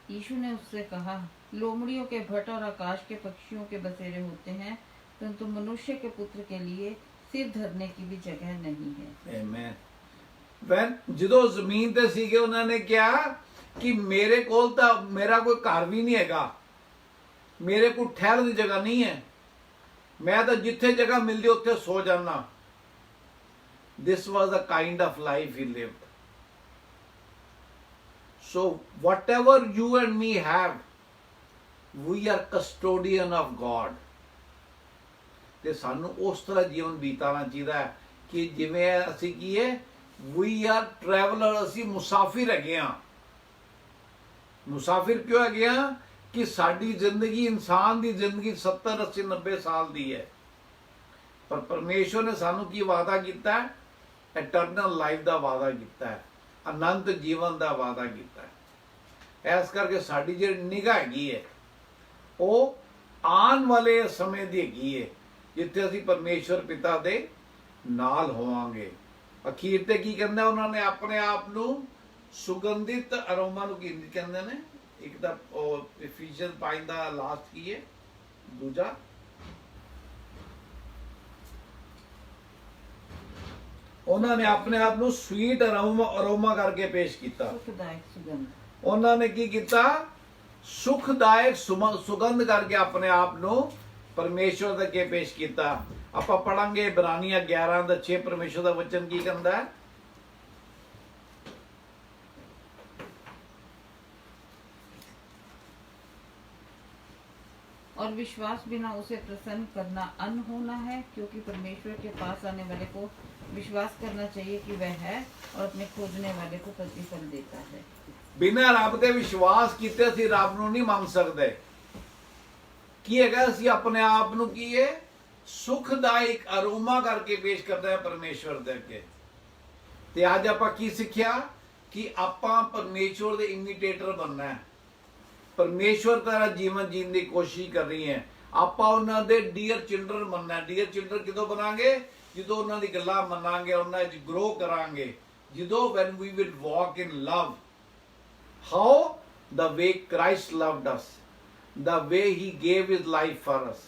यीशु ने उससे कहा, लोमड़ियों के भट्ट और आकाश के पक्षियों के बसेरे होते हैं, परंतु मनुष्य के पुत्र के लिए सिर धरने की भी जगह नहीं है। आमीन। वैन ਜਦੋਂ ਜ਼ਮੀਨ ਤੇ ਸੀਗੇ ਉਹਨਾਂ ਨੇ ਕਿਹਾ ਕਿ ਮੇਰੇ ਕੋਲ ਤਾਂ ਮੇਰਾ ਕੋਈ ਘਰ ਵੀ ਨਹੀਂ ਹੈਗਾ, ਮੇਰੇ ਕੋਲ ਠਹਿਰਨ ਦੀ ਜਗ੍ਹਾ ਨਹੀਂ ਹੈ, ਮੈਂ ਤਾਂ ਜਿੱਥੇ ਜਗ੍ਹਾ ਮਿਲਦੀ ਉੱਥੇ ਸੋ ਜਾਣਾ। This was the kind of life he lived. So whatever you and me have, we are custodian of God. ਤੇ ਸਾਨੂੰ ਉਸ ਤਰ੍ਹਾਂ ਜੀਵਨ ਬੀਤਾਣਾ ਚਾਹੀਦਾ ਹੈ ਕਿ ਜਿਵੇਂ ਅਸੀਂ ਕੀ ਹੈ, we are traveler, ਅਸੀਂ ਮੁਸਾਫਿਰ ਹੈਗੇ ਆ। ਮੁਸਾਫਿਰ ਕਿਉਂ ਹੈਗੇ ਆ? ਕਿ ਸਾਡੀ ਜ਼ਿੰਦਗੀ, ਇਨਸਾਨ ਦੀ ਜ਼ਿੰਦਗੀ 70, 80, 90 ਸਾਲ ਦੀ ਹੈ, ਪਰ ਪਰਮੇਸ਼ਵਰ ਨੇ ਸਾਨੂੰ ਕੀ ਵਾਅਦਾ ਕੀਤਾ ਹੈ? ਇਟਰਨਲ ਲਾਈਫ ਦਾ ਵਾਅਦਾ ਕੀਤਾ ਹੈ, ਅਨੰਤ ਜੀਵਨ ਦਾ ਵਾਅਦਾ ਕੀਤਾ ਹੈ। ਇਸ ਕਰਕੇ ਸਾਡੀ ਜਿਹੜੀ ਨਿਗਾਹ ਹੈਗੀ ਹੈ ਉਹ ਆਉਣ ਵਾਲੇ ਸਮੇਂ ਦੀ ਹੈਗੀ ਹੈ, ਜਿੱਥੇ ਅਸੀਂ ਪਰਮੇਸ਼ਵਰ ਪਿਤਾ ਦੇ ਨਾਲ ਹੋਵਾਂਗੇ। ਅਖੀਰ ਤੇ ਕੀ ਕਹਿੰਦਾ? ਉਹਨਾਂ ਨੇ ਆਪਣੇ ਆਪ ਨੂੰ ਸੁਗੰਧਿਤ ਅਰੋਮਾ ਨੂੰ ਕੀ ਕਹਿੰਦੇ ਨੇ? ਇੱਕ ਤਾਂ ਇਫੀਸ਼ੀਅਨਸ 5 ਦਾ ਲਾਸਟ ਕੀ ਹੈ, ਦੂਜਾ ਉਹਨਾਂ ਨੇ ਆਪਣੇ ਆਪ ਨੂੰ ਸਵੀਟ ਅਰੋਮਾ ਕਰਕੇ ਪੇਸ਼ ਕੀਤਾ। सुखदायक सुगंध। ਉਹਨਾਂ ਨੇ ਕੀ ਕੀਤਾ? ਸੁਖਦਾਇਕ ਸੁਗੰਧ ਕਰਕੇ ਆਪਣੇ ਆਪ ਨੂੰ ਪਰਮੇਸ਼ਵਰ ਦੇ ਅੱਗੇ ਪੇਸ਼ ਕੀਤਾ। ਆਪਾਂ ਪੜਾਂਗੇ ਇਬਰਾਨੀਆਂ 11 ਦਾ 6, ਪਰਮੇਸ਼ਵਰ ਦਾ ਵਚਨ ਕੀ ਕਹਿੰਦਾ ਹੈ? और विश्वास बिना उसे प्रसन्न करना अन्न होना है, क्योंकि परमेश्वर के पास आने वाले को विश्वास करना चाहिए कि वह है और अपने खोजने वाले को प्रतिफल देता है। ਬਿਨਾਂ ਰੱਬ ਤੇ ਵਿਸ਼ਵਾਸ ਕੀਤੇ ਅਸੀਂ ਰੱਬ ਨੂੰ ਨਹੀਂ ਮੰਨ ਸਕਦੇ। ਕੀ ਹੈਗਾ? ਅਸੀਂ ਆਪਣੇ ਆਪ ਨੂੰ ਕੀ ਹੈ? ਸੁਖਦਾਇਕ ਅਰੋਮਾ ਕਰਕੇ ਪੇਸ਼ ਕਰਦੇ ਹਾਂ ਪਰਮੇਸ਼ਵਰ ਦੇ ਅੱਗੇ। ਤੇ ਅੱਜ ਆਪਾਂ ਕੀ ਸਿੱਖਿਆ? ਕਿ ਆਪਾਂ ਪਰਮੇਸ਼ਵਰ ਦੇ ਇਮੀਟੇਟਰ ਬਣਨਾ ਹੈ, ਪਰਮੇਸ਼ਵਰ ਤਰ੍ਹਾਂ ਜੀਵਨ ਜੀਣ ਦੀ ਕੋਸ਼ਿਸ਼ ਕਰ ਰਹੀ ਹੈ। ਆਪਾਂ ਉਹਨਾਂ ਦੇ ਡੀਅਰ ਚਿਲਡਰਨ ਬਣਨਾ ਹੈ। ਡੀਅਰ ਚਿਲਡਰਨ ਕਿਦੋਂ ਬਣਾਂਗੇ? ਜਦੋਂ ਉਹਨਾਂ ਦੀ ਗੱਲਾਂ ਮੰਨਾਂਗੇ, ਉਹਨਾਂ 'ਚ ਗਰੋ ਕਰਾਂਗੇ, ਜਦੋਂ when we will walk in love, how the way Christ loved us, the way he gave his life for us,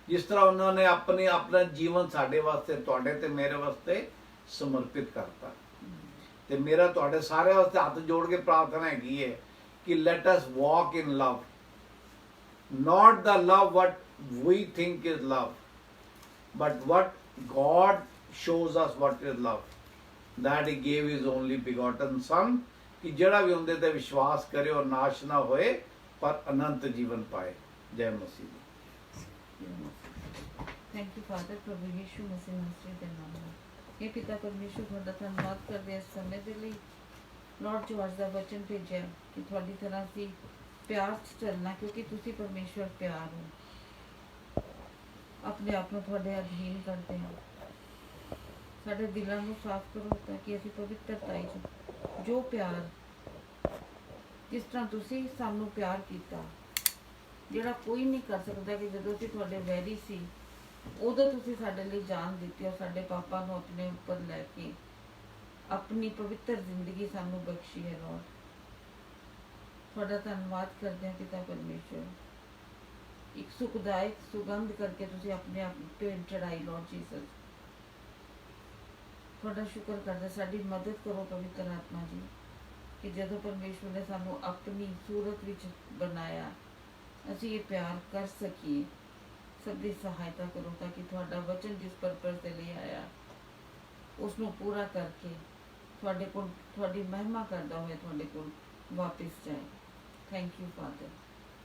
ਜਿਸ ਤਰ੍ਹਾਂ ਉਹਨਾਂ ਨੇ ਆਪਣਾ ਜੀਵਨ ਸਾਡੇ ਵਾਸਤੇ, ਤੁਹਾਡੇ ਤੇ ਮੇਰੇ ਵਾਸਤੇ ਸਮਰਪਿਤ ਕਰਤਾ। ਤੇ ਮੇਰਾ ਤੁਹਾਡੇ ਸਾਰਿਆਂ ਵਾਸਤੇ ਹੱਥ ਜੋੜ ਕੇ ਪ੍ਰਾਰਥਨਾ ਹੈਗੀ ਹੈ ਕਿ let us walk in love, not the love what we think is love, but what God shows us what is love, that he gave his only begotten son, ਕਿ ਜਿਹੜਾ ਵੀ ਉਹਦੇ ਤੇ ਵਿਸ਼ਵਾਸ ਕਰੇ ਉਹ ਨਾਸ਼ ਨਾ ਹੋਏ ਪਰ ਅਨੰਤ ਜੀਵਨ ਪਾਏ। ਜੈ ਮਸੀਹ ਦੀ। थैंक यू फादर, प्रभु यीशु मसीह नासरी ਦੇ ਨਾਮ ਨਾਲ। ਇਹ ਪਿਤਾ ਪਰਮੇਸ਼ਰ ਤੁਹਾਡਾ ਧੰਨਵਾਦ ਕਰਦੇ ਇਸ ਸਮੇਂ ਦੇ ਲਈ। ਲॉर्ड ਜੋ ਅੱਜ ਦਾ ਵਚਨ ਭੇਜਿਆ ਕਿ ਤੁਹਾਡੀ ਤਰ੍ਹਾਂ ਸੀ ਪਿਆਰ 'ਚ ਚੱਲਣਾ, ਕਿਉਂਕਿ ਤੁਸੀਂ ਪਰਮੇਸ਼ਰ ਪਿਆਰ ਹੋ। ਆਪਣੇ ਆਪ ਨੂੰ ਤੁਹਾਡੇ ਅਧੀਨ ਕਰਦੇ ਹਾਂ। ਸਾਡੇ ਦਿਲਾਂ ਨੂੰ ਸਾਫ਼ ਕਰੋ ਤਾਂ ਕਿ ਅਸੀਂ ਪਵਿੱਤਰਤਾ 'ਚ ਜੋ ਪਿਆਰ, ਜਿਸ ਤਰ੍ਹਾਂ ਤੁਸੀਂ ਸਾਨੂੰ ਪਿਆਰ ਕੀਤਾ, ਜਿਹੜਾ ਕੋਈ ਨਹੀਂ ਕਰ ਸਕਦਾ, ਕਿ ਜਦੋਂ ਅਸੀਂ ਤੁਹਾਡੇ ਵੈਰੀ ਸੀ ਉਦੋਂ ਤੁਸੀਂ ਸਾਡੇ ਲਈ ਜਾਨ ਦਿੱਤੀ ਔਰ ਸਾਡੇ ਪਾਪਾਂ ਨੂੰ ਆਪਣੇ ਉੱਪਰ ਲੈ ਕੇ ਆਪਣੀ ਪਵਿੱਤਰ ਜ਼ਿੰਦਗੀ ਸਾਨੂੰ ਬਖਸ਼ੀ ਹੈ। ਲॉर्ड ਤੁਹਾਡਾ ਧੰਨਵਾਦ ਕਰਦੇ ਹਾਂ ਪਿਤਾ ਪਰਮੇਸ਼ਰ। ਇੱਕ ਸੁਖਦਾਇਕ ਸੁਗੰਧ ਕਰਕੇ ਤੁਸੀਂ ਆਪਣੇ ਆਪ ਭੇਂਟ ਚੜਾਈ लॉर्ड जीसस। ਤੁਹਾਡਾ ਸ਼ੁਕਰ ਕਰਦੇ, ਸਾਡੀ ਮਦਦ ਕਰੋ ਪਵਿੱਤਰ ਆਤਮਾ ਜੀ, ਕਿ ਜਦੋਂ ਪਰਮੇਸ਼ਵਰ ਨੇ ਸਾਨੂੰ ਆਪਣੀ ਸੂਰਤ ਵਿੱਚ ਬਣਾਇਆ, ਅਸੀਂ ਇਹ ਪਿਆਰ ਕਰ ਸਕੀਏ। ਸਭ ਦੀ ਸਹਾਇਤਾ ਕਰੋ ਤਾਂ ਕਿ ਤੁਹਾਡਾ ਵਚਨ ਜਿਸ ਪਰਪਸ ਦੇ ਲਈ ਆਇਆ ਉਸ ਨੂੰ ਪੂਰਾ ਕਰਕੇ ਤੁਹਾਡੇ ਕੋਲ ਤੁਹਾਡੀ ਮਹਿਮਾ ਕਰਦਾ ਹੋਇਆ ਤੁਹਾਡੇ ਕੋਲ ਵਾਪਿਸ ਜਾਏ। Thank you father.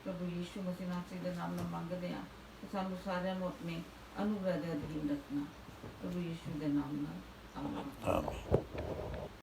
ਪ੍ਰਭੂ ਯੀਸ਼ੂ ਮਸੀਹ ਨਾਮ ਦੇ ਨਾਮ ਨਾਲ ਮੰਗਦੇ ਹਾਂ ਕਿ ਸਾਨੂੰ ਸਾਰਿਆਂ ਨੂੰ ਆਪਣੇ ਅਨੁਗ੍ਰਹ ਦੇ ਅਧੀਨ ਰੱਖਣਾ। ਪ੍ਰਭੂ ਯੀਸ਼ੂ ਦੇ ਨਾਮ ਨਾਲ ਆਮੀਨ। Amen.